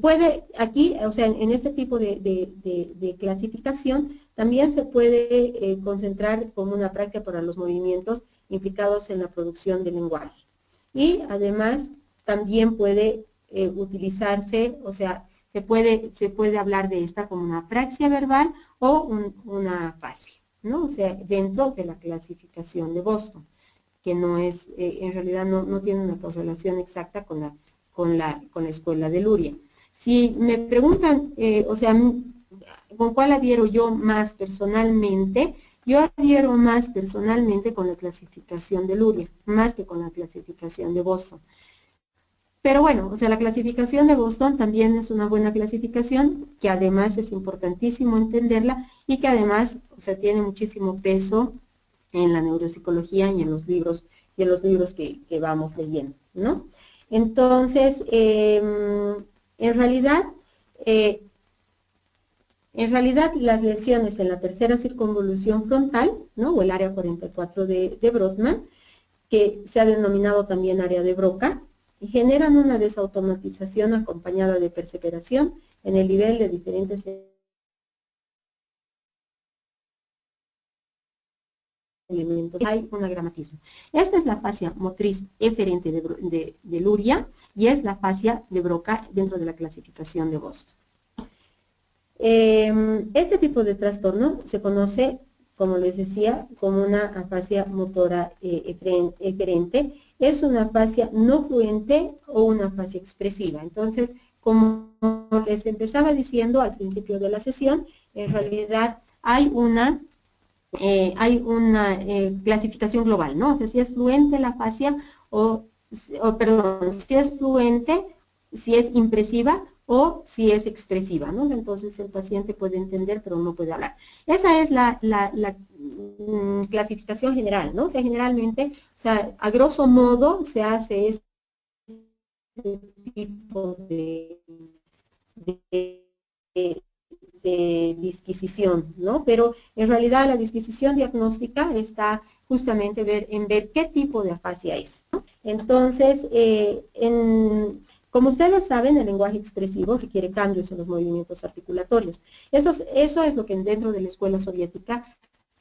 Puede, aquí, o sea, en este tipo de clasificación, también se puede concentrar como una práctica para los movimientos implicados en la producción del lenguaje. Y además, también puede utilizarse, o sea, se puede hablar de esta como una praxia verbal o una afasia, ¿no? O sea, dentro de la clasificación de Boston, que no es, en realidad no tiene una correlación exacta con la escuela de Luria. Si me preguntan, o sea, ¿con cuál adhiero yo más personalmente? Yo adhiero más personalmente con la clasificación de Luria, más que con la clasificación de Boston. Pero bueno, o sea, la clasificación de Boston también es una buena clasificación, que además es importantísimo entenderla y que además, o sea, tiene muchísimo peso en la neuropsicología y en los libros que vamos leyendo, ¿no? Entonces, eh, en realidad las lesiones en la tercera circunvolución frontal, ¿no? O el área 44 de Brodmann, que se ha denominado también área de Broca, y generan una desautomatización acompañada de perseveración en el nivel de diferentes elementos. Hay un agramatismo. Esta es la fascia motriz eferente de Luria y es la fascia de Broca dentro de la clasificación de Boston. Este tipo de trastorno se conoce, como les decía, como una afasia motora eferente. Es una afasia no fluente o una afasia expresiva. Entonces, como les empezaba diciendo al principio de la sesión, en realidad hay una clasificación global, ¿no? O sea, si es fluente la afasia perdón, si es fluente, si es impresiva o si es expresiva, ¿no? Entonces el paciente puede entender, pero no puede hablar. Esa es la clasificación general, ¿no? O sea, generalmente, o sea, a grosso modo se hace este tipo de disquisición, ¿no? Pero en realidad la disquisición diagnóstica está justamente en ver qué tipo de afasia es, ¿no? Entonces, como ustedes saben, el lenguaje expresivo requiere cambios en los movimientos articulatorios. Eso es lo que dentro de la escuela soviética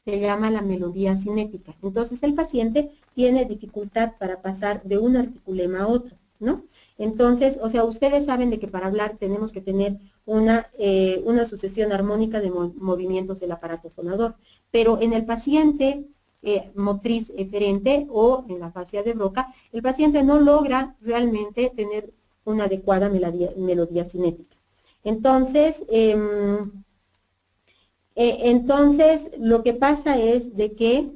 se llama la melodía cinética. Entonces, el paciente tiene dificultad para pasar de un articulema a otro, ¿no? Entonces, o sea, ustedes saben de que para hablar tenemos que tener una sucesión armónica de movimientos del aparato fonador, pero en el paciente motriz eferente o en la fascia de Broca, el paciente no logra realmente tener una adecuada melodía cinética. Entonces, lo que pasa es de que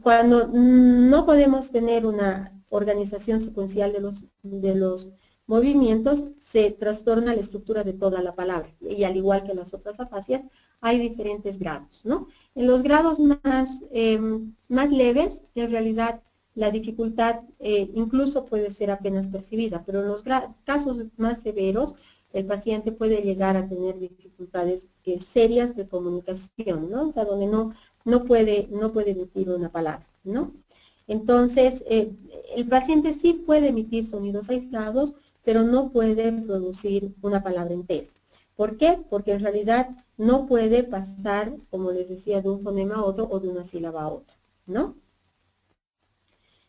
cuando no podemos tener una organización secuencial de los movimientos, se trastorna la estructura de toda la palabra. Y al igual que en las otras afasias, hay diferentes grados, ¿no? En los grados más leves, en realidad, la dificultad incluso puede ser apenas percibida, pero en los casos más severos, el paciente puede llegar a tener dificultades serias de comunicación, ¿no? O sea, donde no puede emitir una palabra, ¿no? Entonces, el paciente sí puede emitir sonidos aislados, pero no puede producir una palabra entera. ¿Por qué? Porque en realidad no puede pasar, como les decía, de un fonema a otro o de una sílaba a otra, ¿no?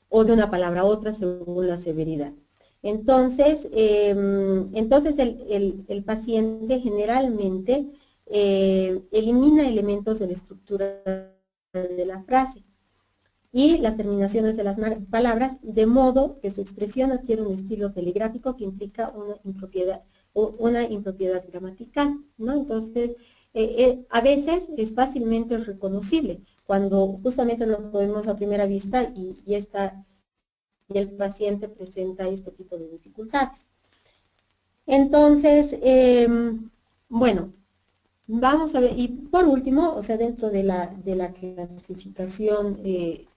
O de una palabra a otra según la severidad. Entonces, el paciente generalmente elimina elementos de la estructura de la frase y las terminaciones de las palabras, de modo que su expresión adquiere un estilo telegráfico que implica una impropiedad gramatical, ¿no? Entonces, a veces es fácilmente reconocible cuando justamente lo vemos a primera vista y el paciente presenta este tipo de dificultades. Entonces, bueno, vamos a ver, y por último, o sea, dentro de la clasificación de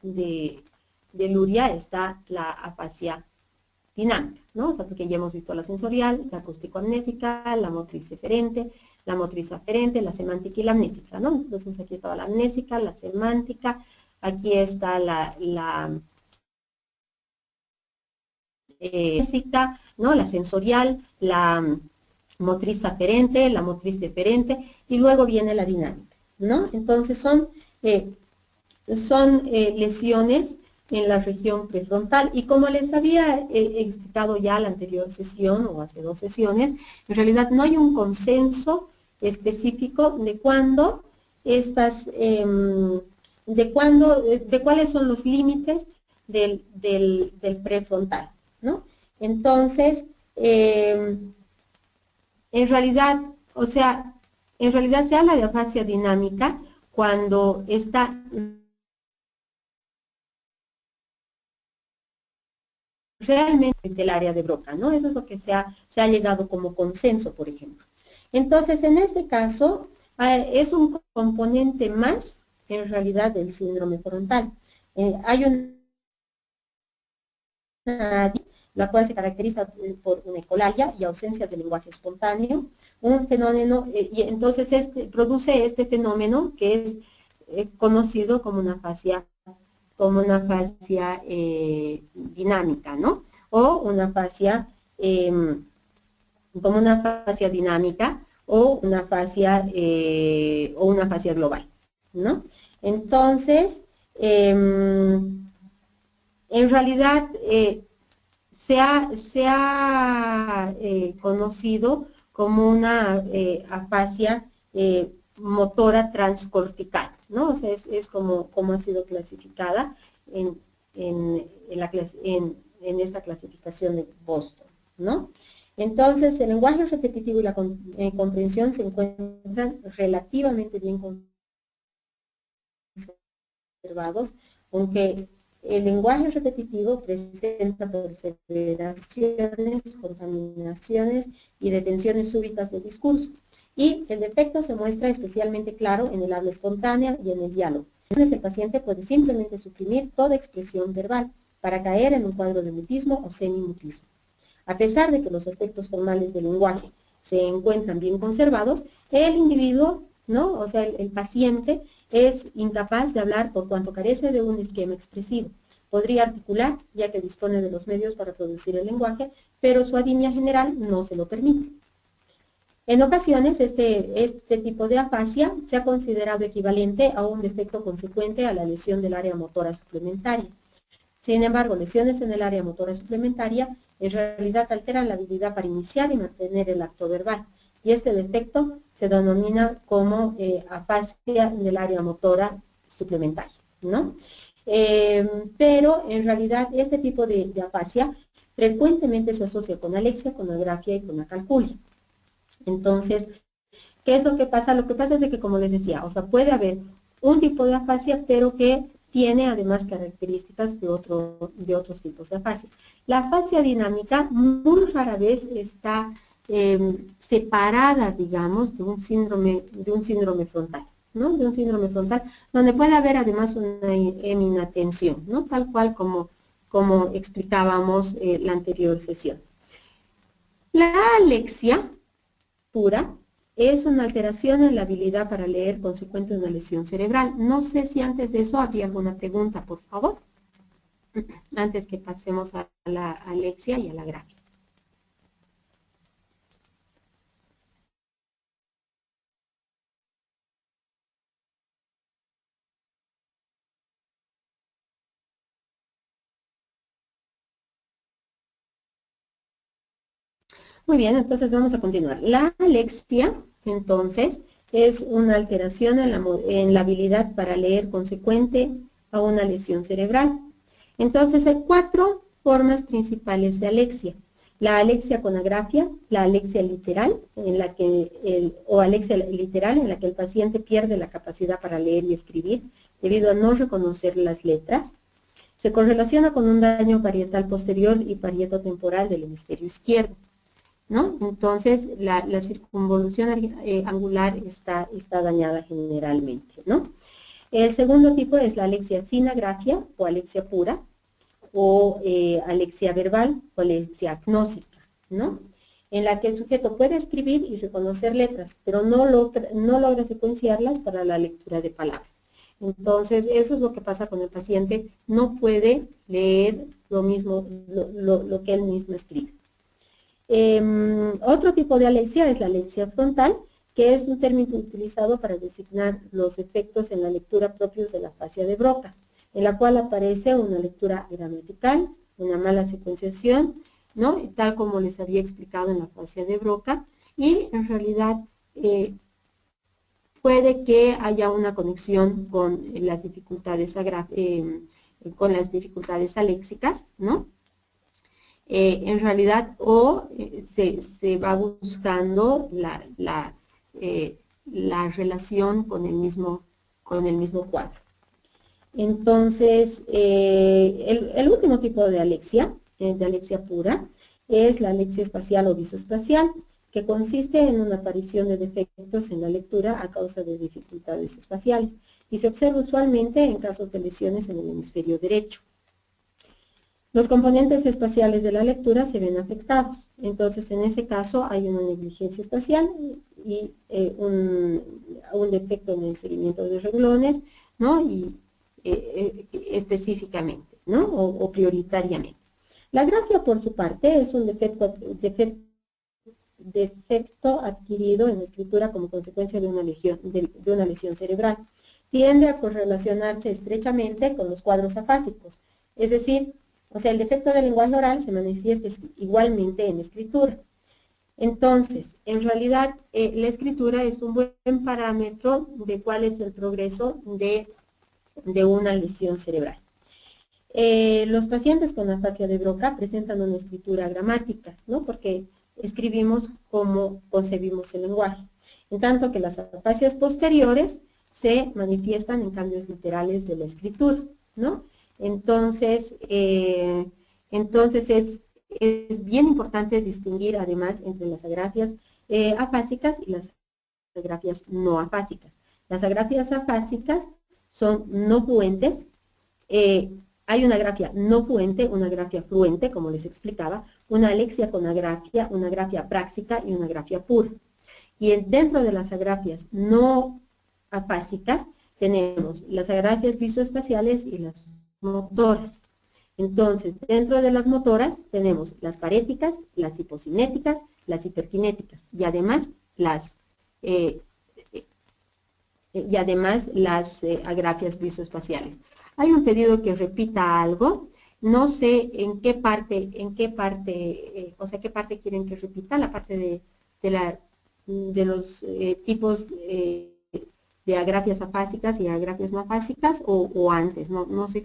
Luria está la afasia dinámica, ¿no? O sea, porque ya hemos visto la sensorial, la acústico-amnésica, la motriz eferente, la motriz aferente, la semántica y la amnésica, ¿no? Entonces aquí estaba la amnésica, la semántica, aquí está la amnésica, ¿no? La sensorial, la motriz aferente, la motriz deferente, y luego viene la dinámica, ¿no? Entonces son lesiones en la región prefrontal. Y como les había explicado ya la anterior sesión o hace 2 sesiones, en realidad no hay un consenso específico de cuándo estas, de cuáles son los límites del prefrontal, ¿no? Entonces, en realidad, o sea, en realidad se habla de afasia dinámica cuando está realmente del área de Broca, ¿no? Eso es lo que se ha llegado como consenso, por ejemplo. Entonces, en este caso, es un componente más, en realidad, del síndrome frontal. Hay una la cual se caracteriza por una ecolalia y ausencia de lenguaje espontáneo, un fenómeno, y entonces produce este fenómeno que es conocido como una afasia dinámica, ¿no? O una afasia como una afasia dinámica o una afasia global, ¿no? Entonces, en realidad se ha conocido como una afasia motora transcortical, ¿no? O sea, es como ha sido clasificada en esta clasificación de Boston, ¿no? Entonces, el lenguaje repetitivo y la comprensión se encuentran relativamente bien conservados, aunque el lenguaje repetitivo presenta perseveraciones, contaminaciones y detenciones súbitas del discurso. Y el defecto se muestra especialmente claro en el habla espontánea y en el diálogo. Entonces el paciente puede simplemente suprimir toda expresión verbal para caer en un cuadro de mutismo o semimutismo. A pesar de que los aspectos formales del lenguaje se encuentran bien conservados, el individuo, ¿no? O sea, el paciente es incapaz de hablar por cuanto carece de un esquema expresivo. Podría articular, ya que dispone de los medios para producir el lenguaje, pero su anemia general no se lo permite. En ocasiones, este tipo de afasia se ha considerado equivalente a un defecto consecuente a la lesión del área motora suplementaria. Sin embargo, lesiones en el área motora suplementaria en realidad alteran la habilidad para iniciar y mantener el acto verbal. Y este defecto se denomina como afasia del área motora suplementaria, ¿no? Pero en realidad este tipo de afasia frecuentemente se asocia con alexia, con agrafia y con acalculia. Entonces, ¿qué es lo que pasa? Lo que pasa es que, como les decía, o sea, puede haber un tipo de afasia, pero que tiene además características de otros tipos de afasia. La afasia dinámica muy rara vez está separada, digamos, de un síndrome frontal, ¿no? De un síndrome frontal, donde puede haber además una inatención, ¿no? Tal cual como explicábamos la anterior sesión. La alexia pura es una alteración en la habilidad para leer consecuente de una lesión cerebral. No sé si antes de eso había alguna pregunta, por favor, antes que pasemos a la alexia y a la grafia. Muy bien, entonces vamos a continuar. La alexia, entonces, es una alteración en la habilidad para leer consecuente a una lesión cerebral. Entonces, hay 4 formas principales de alexia. La alexia con agrafia, la alexia literal, alexia literal, en la que el paciente pierde la capacidad para leer y escribir debido a no reconocer las letras. Se correlaciona con un daño parietal posterior y parietotemporal del hemisferio izquierdo, ¿no? Entonces, la circunvolución angular está dañada generalmente, ¿no? El segundo tipo es la alexia sin agrafia o alexia pura, o alexia verbal o alexia agnósica, ¿no? en la que el sujeto puede escribir y reconocer letras, pero no logra secuenciarlas para la lectura de palabras. Entonces, eso es lo que pasa con el paciente, no puede leer lo mismo, lo que él mismo escribe. Otro tipo de alexia es la alexia frontal, que es un término utilizado para designar los efectos en la lectura propios de la afasia de Broca, en la cual aparece una lectura gramatical, una mala secuenciación, ¿no? Tal como les había explicado en la afasia de Broca, y en realidad puede que haya una conexión con las dificultades aléxicas, ¿no? En realidad, se va buscando la relación con el mismo cuadro. Entonces, el último tipo de alexia pura, es la alexia espacial o visoespacial, que consiste en una aparición de defectos en la lectura a causa de dificultades espaciales, y se observa usualmente en casos de lesiones en el hemisferio derecho. Los componentes espaciales de la lectura se ven afectados. Entonces, en ese caso, hay una negligencia espacial y un defecto en el seguimiento de renglones, ¿no? Y específicamente, ¿no? O prioritariamente. La grafia, por su parte, es un defecto adquirido en la escritura como consecuencia de una lesión cerebral. Tiende a correlacionarse estrechamente con los cuadros afásicos, es decir, o sea, el defecto del lenguaje oral se manifiesta igualmente en la escritura. Entonces, en realidad, la escritura es un buen parámetro de cuál es el progreso de una lesión cerebral. Los pacientes con afasia de Broca presentan una escritura gramática, ¿no? Porque escribimos como concebimos el lenguaje. En tanto que las afasias posteriores se manifiestan en cambios literales de la escritura, ¿no? Entonces es bien importante distinguir además entre las agrafias afásicas y las agrafias no afásicas. Las agrafias afásicas son no fluentes, hay una grafia no fluente, una grafia fluente, como les explicaba, una alexia con agrafia, una grafia práxica y una grafia pura. Y dentro de las agrafias no afásicas tenemos las agrafias visoespaciales y las motoras. Entonces, dentro de las motoras tenemos las paréticas, las hipocinéticas, las hiperkinéticas y además las agrafias visoespaciales. Hay un pedido que repita algo, no sé en qué parte, o sea, qué parte quieren que repita, la parte de los tipos de agrafias afásicas y agrafias no afásicas o antes, no sé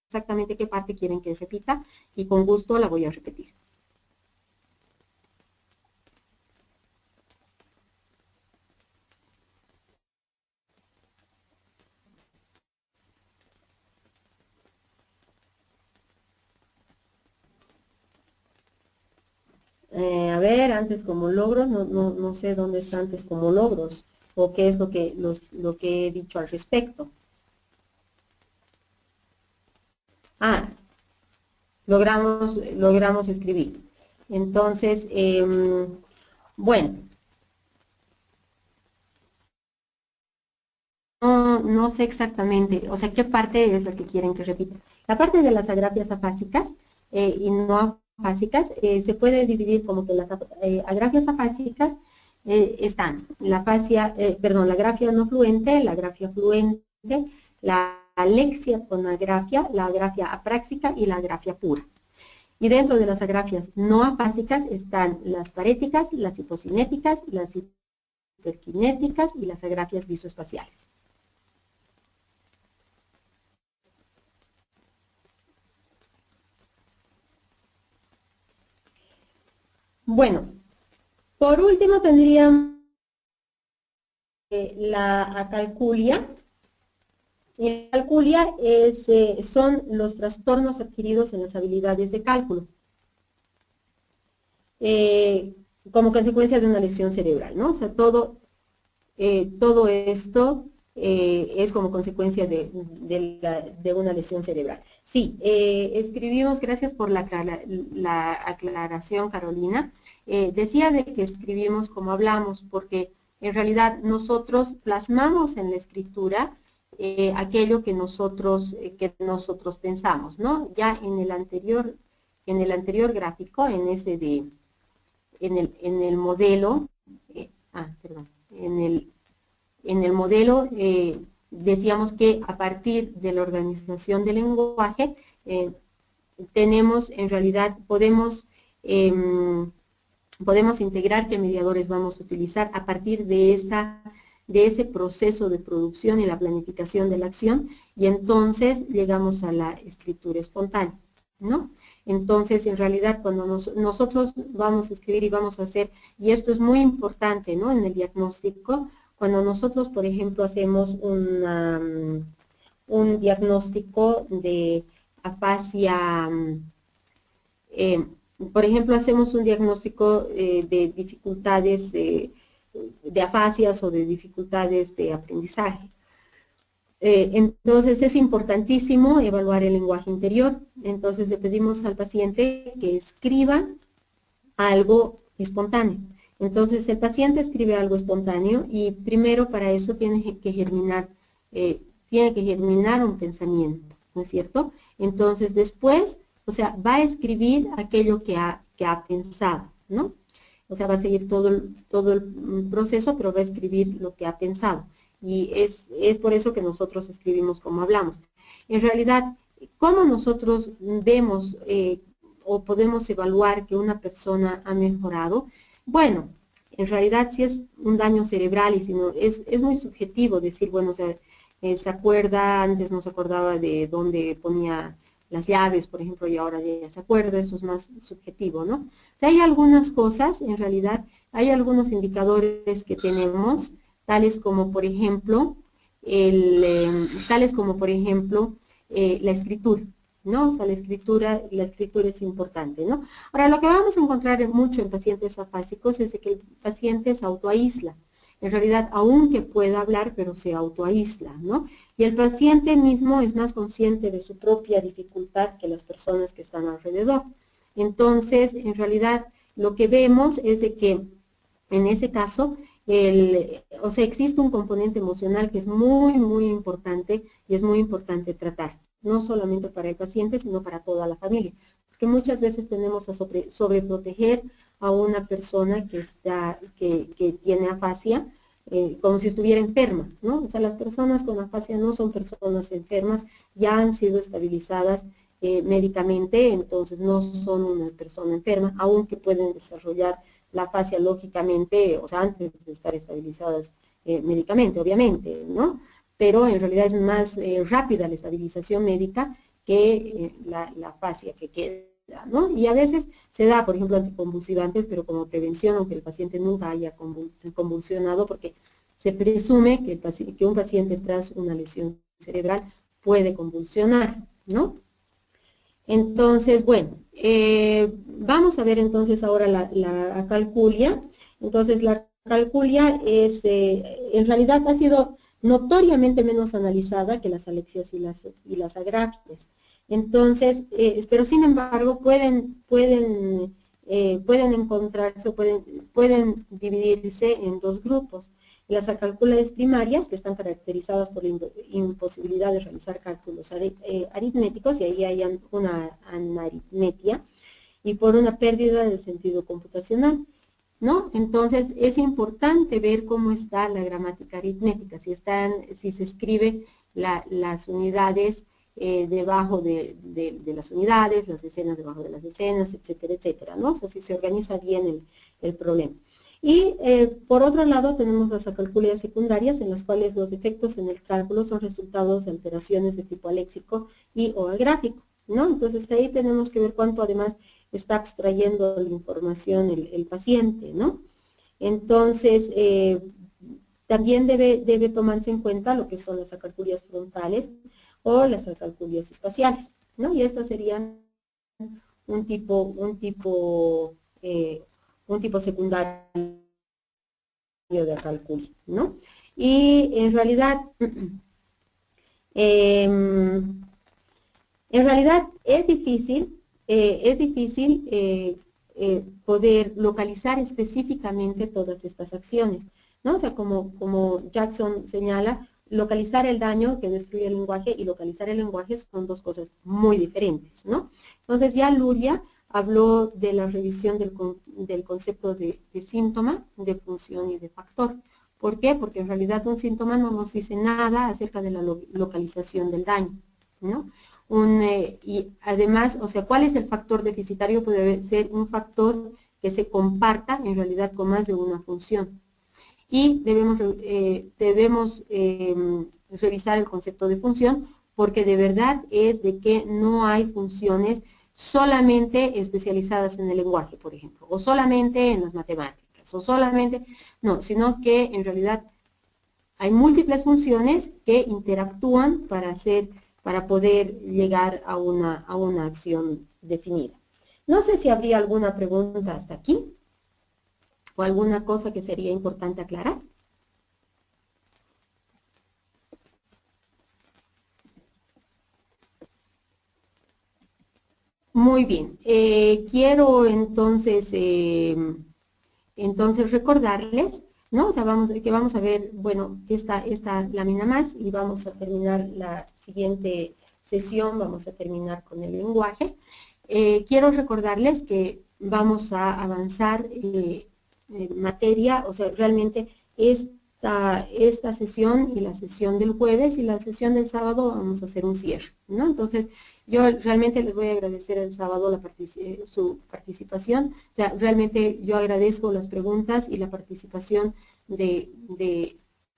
exactamente qué parte quieren que repita y con gusto la voy a repetir. A ver, antes como logros, no sé dónde está antes como logros o qué es lo que he dicho al respecto. Ah, logramos escribir. Entonces, bueno, no sé exactamente, o sea, qué parte es la que quieren que repita. La parte de las agrafias afásicas y no afásicas se puede dividir como que las agrafias afásicas están la grafia no fluente, la grafia fluente, la alexia con agrafia, la agrafia apráxica y la agrafia pura. Y dentro de las agrafias no afásicas están las paréticas, las hipocinéticas, las hiperkinéticas y las agrafias visoespaciales. Bueno, por último tendríamos la acalculia. La acalculia son los trastornos adquiridos en las habilidades de cálculo como consecuencia de una lesión cerebral, ¿no? O sea, todo esto es como consecuencia de una lesión cerebral. Sí, escribimos, gracias por la aclaración, Carolina. Decía de que escribimos como hablamos, porque en realidad nosotros plasmamos en la escritura aquello que nosotros pensamos, ¿no? Ya en el anterior gráfico, en ese en el modelo, perdón, en el modelo decíamos que a partir de la organización del lenguaje tenemos, en realidad, podemos integrar qué mediadores vamos a utilizar a partir de ese proceso de producción y la planificación de la acción, y entonces llegamos a la escritura espontánea, ¿no? Entonces, en realidad, cuando nosotros vamos a escribir y vamos a hacer, y esto es muy importante, ¿no?, en el diagnóstico, cuando nosotros, por ejemplo, hacemos un diagnóstico de afasia, por ejemplo, hacemos un diagnóstico de dificultades de afasias o de dificultades de aprendizaje. Entonces es importantísimo evaluar el lenguaje interior. Entonces le pedimos al paciente que escriba algo espontáneo. Entonces el paciente escribe algo espontáneo y primero para eso tiene que germinar un pensamiento, ¿no es cierto? Entonces después, o sea, va a escribir aquello que ha pensado, ¿no? O sea, va a seguir todo el proceso, pero va a escribir lo que ha pensado. Y es por eso que nosotros escribimos como hablamos. En realidad, ¿cómo nosotros vemos o podemos evaluar que una persona ha mejorado? Bueno, en realidad si es un daño cerebral y si no, es muy subjetivo decir, bueno, o sea, se acuerda, antes no se acordaba de dónde ponía las llaves, por ejemplo, y ahora ya se acuerda, eso es más subjetivo, ¿no? O sea, hay algunas cosas, en realidad, hay algunos indicadores que tenemos, tales como, por ejemplo, la escritura, ¿no? O sea, la escritura es importante, ¿no? Ahora, lo que vamos a encontrar mucho en pacientes afásicos es que el paciente se autoaísla. En realidad, aunque pueda hablar, pero se autoaísla, ¿no? Y el paciente mismo es más consciente de su propia dificultad que las personas que están alrededor. Entonces, en realidad, lo que vemos es de que en ese caso, o sea, existe un componente emocional que es muy, muy importante y es muy importante tratar, no solamente para el paciente, sino para toda la familia. Porque muchas veces tenemos a sobreproteger a una persona que tiene afasia, como si estuviera enferma, ¿no? O sea, las personas con afasia no son personas enfermas, ya han sido estabilizadas médicamente, entonces no son una persona enferma, aunque pueden desarrollar la afasia lógicamente, o sea, antes de estar estabilizadas médicamente, obviamente, ¿no? Pero en realidad es más rápida la estabilización médica que la afasia que queda, ¿no? Y a veces se da, por ejemplo, anticonvulsivantes, pero como prevención, aunque el paciente nunca haya convulsionado, porque se presume que un paciente tras una lesión cerebral puede convulsionar, ¿no? Entonces, bueno, vamos a ver entonces ahora la acalculia. Entonces, la acalculia en realidad ha sido notoriamente menos analizada que las alexias y las agrafias. Entonces, pero sin embargo, pueden encontrarse o pueden dividirse en dos grupos. Las acalculias primarias, que están caracterizadas por la imposibilidad de realizar cálculos aritméticos, y ahí hay una anaritmetia, y por una pérdida del sentido computacional, ¿no? Entonces, es importante ver cómo está la gramática aritmética, si se escribe las unidades debajo de las unidades, las decenas debajo de las decenas, etcétera, etcétera, ¿no? O sea, si se organiza bien el problema. Y por otro lado tenemos las acalculias secundarias, en las cuales los defectos en el cálculo son resultados de alteraciones de tipo aléxico y o agráfico, ¿no? Entonces ahí tenemos que ver cuánto además está abstrayendo la información el paciente, ¿no? Entonces, también debe tomarse en cuenta lo que son las acalculias frontales o las acalculias espaciales, ¿no? Y estas serían un tipo secundario de acalculia, ¿no? Y en realidad, es difícil poder localizar específicamente todas estas acciones, ¿no? O sea, como Jackson señala, localizar el daño que destruye el lenguaje y localizar el lenguaje son dos cosas muy diferentes, ¿no? Entonces ya Luria habló de la revisión del concepto de síntoma, de función y de factor. ¿Por qué? Porque en realidad un síntoma no nos dice nada acerca de la localización del daño, ¿no? Y además, o sea, ¿cuál es el factor deficitario? Puede ser un factor que se comparta en realidad con más de una función. Y debemos revisar el concepto de función porque de verdad es de que no hay funciones solamente especializadas en el lenguaje, por ejemplo, o solamente en las matemáticas, o solamente, no, sino que en realidad hay múltiples funciones que interactúan para poder llegar a una acción definida. No sé si habría alguna pregunta hasta aquí o alguna cosa que sería importante aclarar. Muy bien. Quiero entonces recordarles, ¿no? O sea, vamos a ver, bueno, esta lámina más y vamos a terminar la siguiente sesión, vamos a terminar con el lenguaje. Quiero recordarles que vamos a avanzar en materia, o sea, realmente esta sesión y la sesión del jueves y la sesión del sábado vamos a hacer un cierre, ¿no? Entonces, yo realmente les voy a agradecer el sábado su participación. O sea, realmente yo agradezco las preguntas y la participación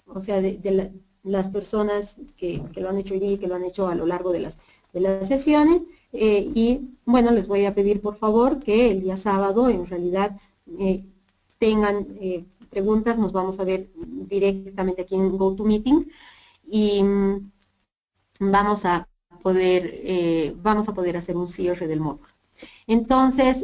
o sea, las personas que lo han hecho hoy día y que lo han hecho a lo largo de las sesiones. Y bueno, les voy a pedir por favor que el día sábado en realidad tengan preguntas. Nos vamos a ver directamente aquí en GoToMeeting y vamos a poder hacer un cierre del módulo. Entonces,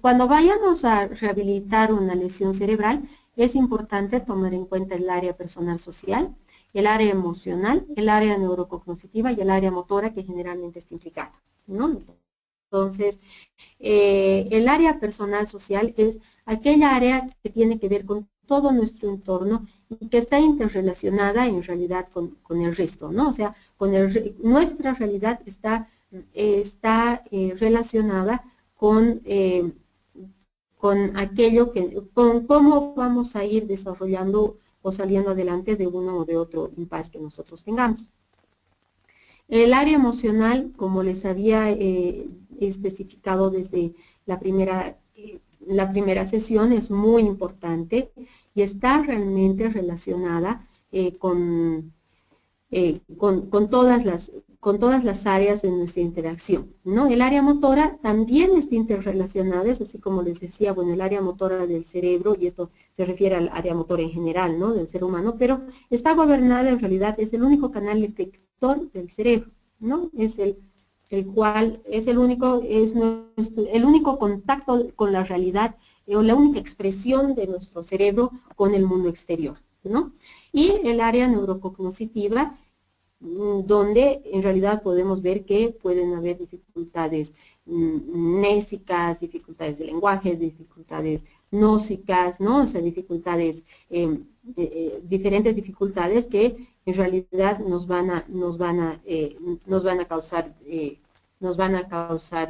cuando vayamos a rehabilitar una lesión cerebral, es importante tomar en cuenta el área personal social, el área emocional, el área neurocognitiva y el área motora que generalmente está implicada, ¿no? Entonces, el área personal social es aquella área que tiene que ver con todo nuestro entorno y que está interrelacionada en realidad con el resto, ¿no? O sea, nuestra realidad está relacionada con aquello con cómo vamos a ir desarrollando o saliendo adelante de uno o de otro impasse que nosotros tengamos. El área emocional, como les había especificado desde la primera sesión, es muy importante y está realmente relacionada con todas las áreas de nuestra interacción, ¿no? El área motora también está interrelacionada, es así como les decía, bueno, el área motora del cerebro, y esto se refiere al área motora en general, ¿no? Del ser humano, pero está gobernada en realidad, es el único canal efector del cerebro, ¿no? Es el cual es el único contacto con la realidad o la única expresión de nuestro cerebro con el mundo exterior, ¿no? Y el área neurocognitiva, donde en realidad podemos ver que pueden haber dificultades nésicas, dificultades de lenguaje, dificultades gnósicas, ¿no? O sea, diferentes dificultades que en realidad nos van a causar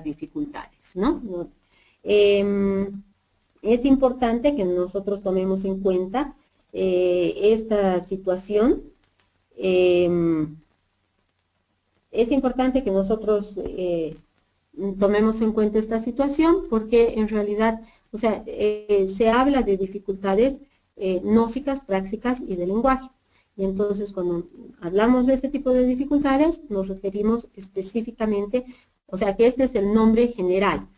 dificultades, ¿no? Es importante que nosotros tomemos en cuenta esta situación. Es importante que nosotros tomemos en cuenta esta situación porque en realidad, o sea, se habla de dificultades gnósicas, prácticas y de lenguaje. Y entonces cuando hablamos de este tipo de dificultades nos referimos específicamente, o sea, que este es el nombre general,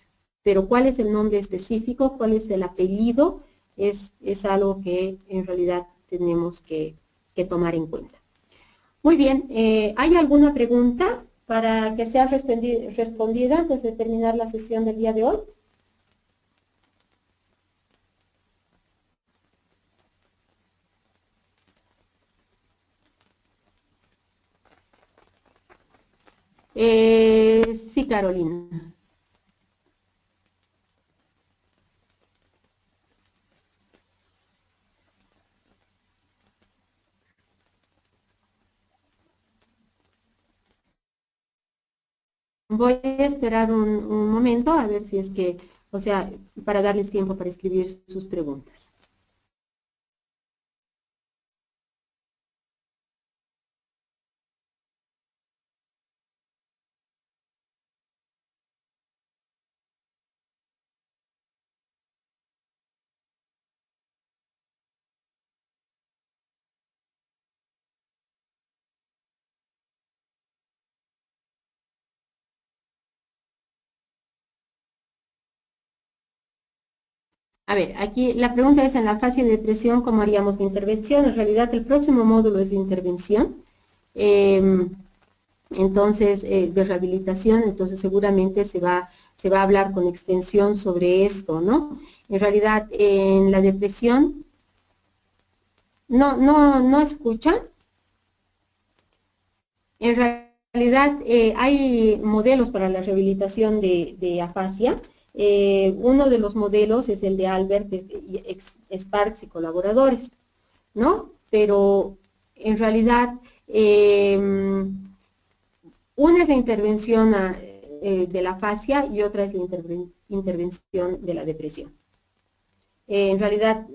pero cuál es el nombre específico, cuál es el apellido, es algo que en realidad tenemos que tomar en cuenta. Muy bien, ¿hay alguna pregunta para que sea respondida antes de terminar la sesión del día de hoy? Sí, Carolina. Voy a esperar un momento a ver si es que, o sea, para darles tiempo para escribir sus preguntas. A ver, aquí la pregunta es, en la fase de depresión, ¿cómo haríamos la intervención? En realidad, el próximo módulo es de intervención, entonces, de rehabilitación, entonces seguramente se va a hablar con extensión sobre esto, ¿no? En realidad, en la depresión, no escuchan. En realidad, hay modelos para la rehabilitación de afasia. Uno de los modelos es el de Albert Sparks y colaboradores, ¿no? Pero en realidad, una es la intervención de la afasia y otra es la intervención de la depresión. En realidad,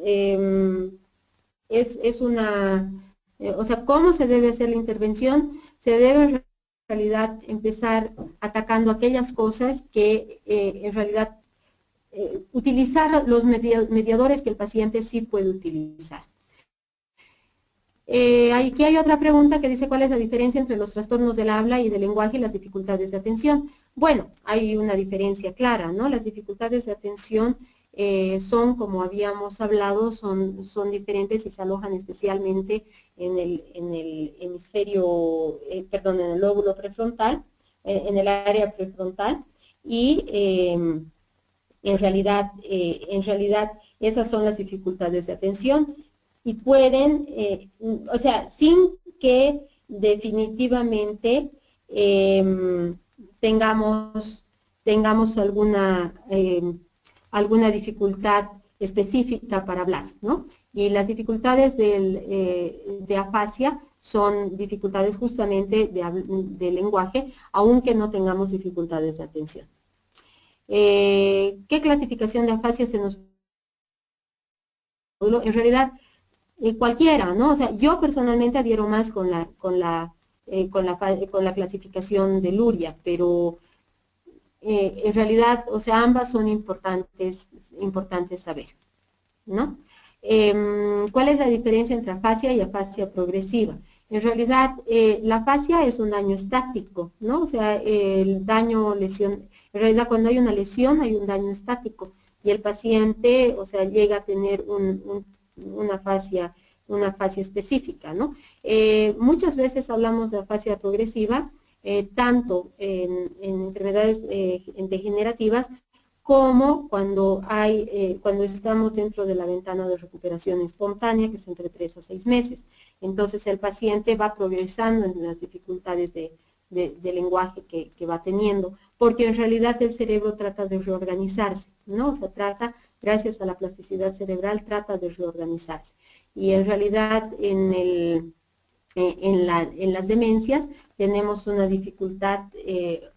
es una, o sea, ¿cómo se debe hacer la intervención? Se debe en realidad empezar atacando aquellas cosas que en realidad utilizar los mediadores que el paciente sí puede utilizar. Aquí hay otra pregunta que dice cuál es la diferencia entre los trastornos del habla y del lenguaje y las dificultades de atención. Bueno, hay una diferencia clara, ¿no? Las dificultades de atención son, como habíamos hablado, son diferentes y se alojan especialmente en el hemisferio, perdón, en el lóbulo prefrontal, en el área prefrontal, y en realidad esas son las dificultades de atención y pueden, o sea, sin que definitivamente tengamos alguna dificultad específica para hablar, ¿no? Y las dificultades de afasia son dificultades justamente de lenguaje, aunque no tengamos dificultades de atención. ¿Qué clasificación de afasia se nos... En realidad, cualquiera, ¿no? O sea, yo personalmente adhiero más con la clasificación de Luria, pero en realidad, o sea, ambas son importantes saber, ¿no? ¿Cuál es la diferencia entre afasia y afasia progresiva? En realidad, la afasia es un daño estático, ¿no? O sea, el daño, lesión, en realidad cuando hay una lesión hay un daño estático y el paciente, o sea, llega a tener una afasia específica, ¿no? Muchas veces hablamos de afasia progresiva, tanto en enfermedades degenerativas como cuando estamos dentro de la ventana de recuperación espontánea, que es entre 3 a 6 meses. Entonces el paciente va progresando en las dificultades de lenguaje que va teniendo, porque en realidad el cerebro trata de reorganizarse, ¿no? O sea, gracias a la plasticidad cerebral, trata de reorganizarse. Y en realidad en las demencias tenemos una dificultad,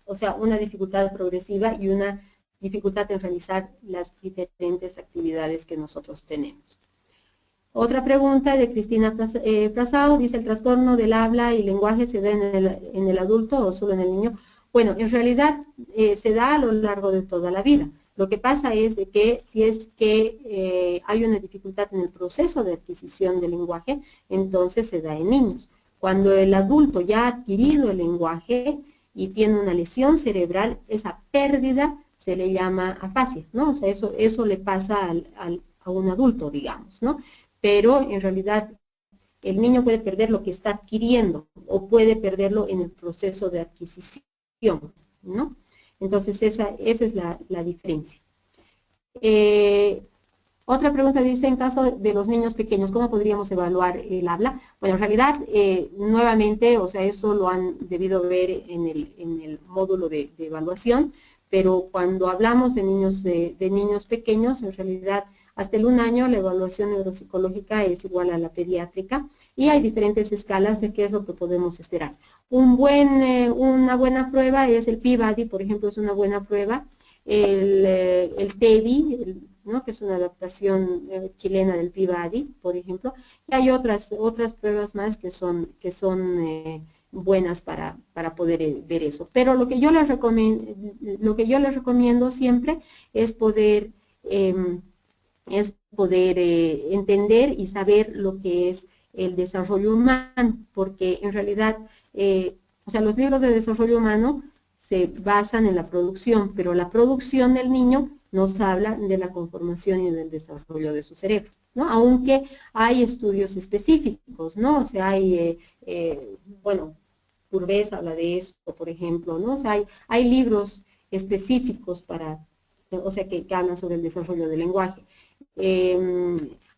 o sea, una dificultad progresiva y una dificultad en realizar las diferentes actividades que nosotros tenemos. Otra pregunta de Cristina Plazao, dice, ¿el trastorno del habla y lenguaje se da en el adulto o solo en el niño? Bueno, en realidad se da a lo largo de toda la vida. Lo que pasa es de que si es que hay una dificultad en el proceso de adquisición del lenguaje, entonces se da en niños. Cuando el adulto ya ha adquirido el lenguaje y tiene una lesión cerebral, esa pérdida se le llama afasia, ¿no? O sea, eso le pasa a un adulto, digamos, ¿no? Pero en realidad el niño puede perder lo que está adquiriendo o puede perderlo en el proceso de adquisición, ¿no? Entonces esa es la diferencia. Otra pregunta dice, en caso de los niños pequeños, ¿cómo podríamos evaluar el habla? Bueno, en realidad, nuevamente, o sea, eso lo han debido ver en el módulo de evaluación, pero cuando hablamos de niños pequeños, en realidad, hasta el 1 año la evaluación neuropsicológica es igual a la pediátrica y hay diferentes escalas de qué es lo que podemos esperar. Una buena prueba es el Peabody, por ejemplo, es una buena prueba. El TEDI, ¿no? Que es una adaptación chilena del Peabody, por ejemplo, y hay otras pruebas más que son buenas para poder ver eso. Pero lo que yo les recomiendo siempre es poder entender y saber lo que es el desarrollo humano, porque en realidad, o sea, los libros de desarrollo humano se basan en la producción, pero la producción del niño nos habla de la conformación y del desarrollo de su cerebro, ¿no? Aunque hay estudios específicos, ¿no? O sea, bueno, Urbez habla de eso, por ejemplo, ¿no? O sea, hay libros específicos o sea, que hablan sobre el desarrollo del lenguaje.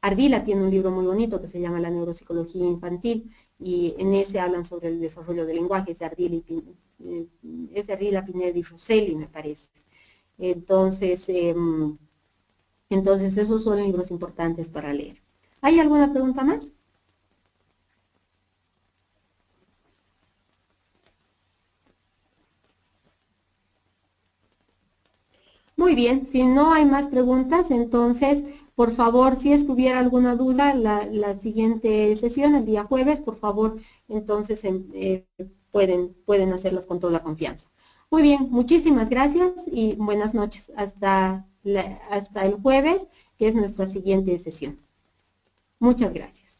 Ardila tiene un libro muy bonito que se llama La neuropsicología infantil y en ese hablan sobre el desarrollo del lenguaje, es de Ardila, Pineda y Rosselli, me parece. Entonces, esos son libros importantes para leer. ¿Hay alguna pregunta más? Muy bien, si no hay más preguntas, entonces, por favor, si es que hubiera alguna duda, la siguiente sesión, el día jueves, por favor, entonces pueden hacerlas con toda confianza. Muy bien, muchísimas gracias y buenas noches. Hasta el jueves, que es nuestra siguiente sesión. Muchas gracias.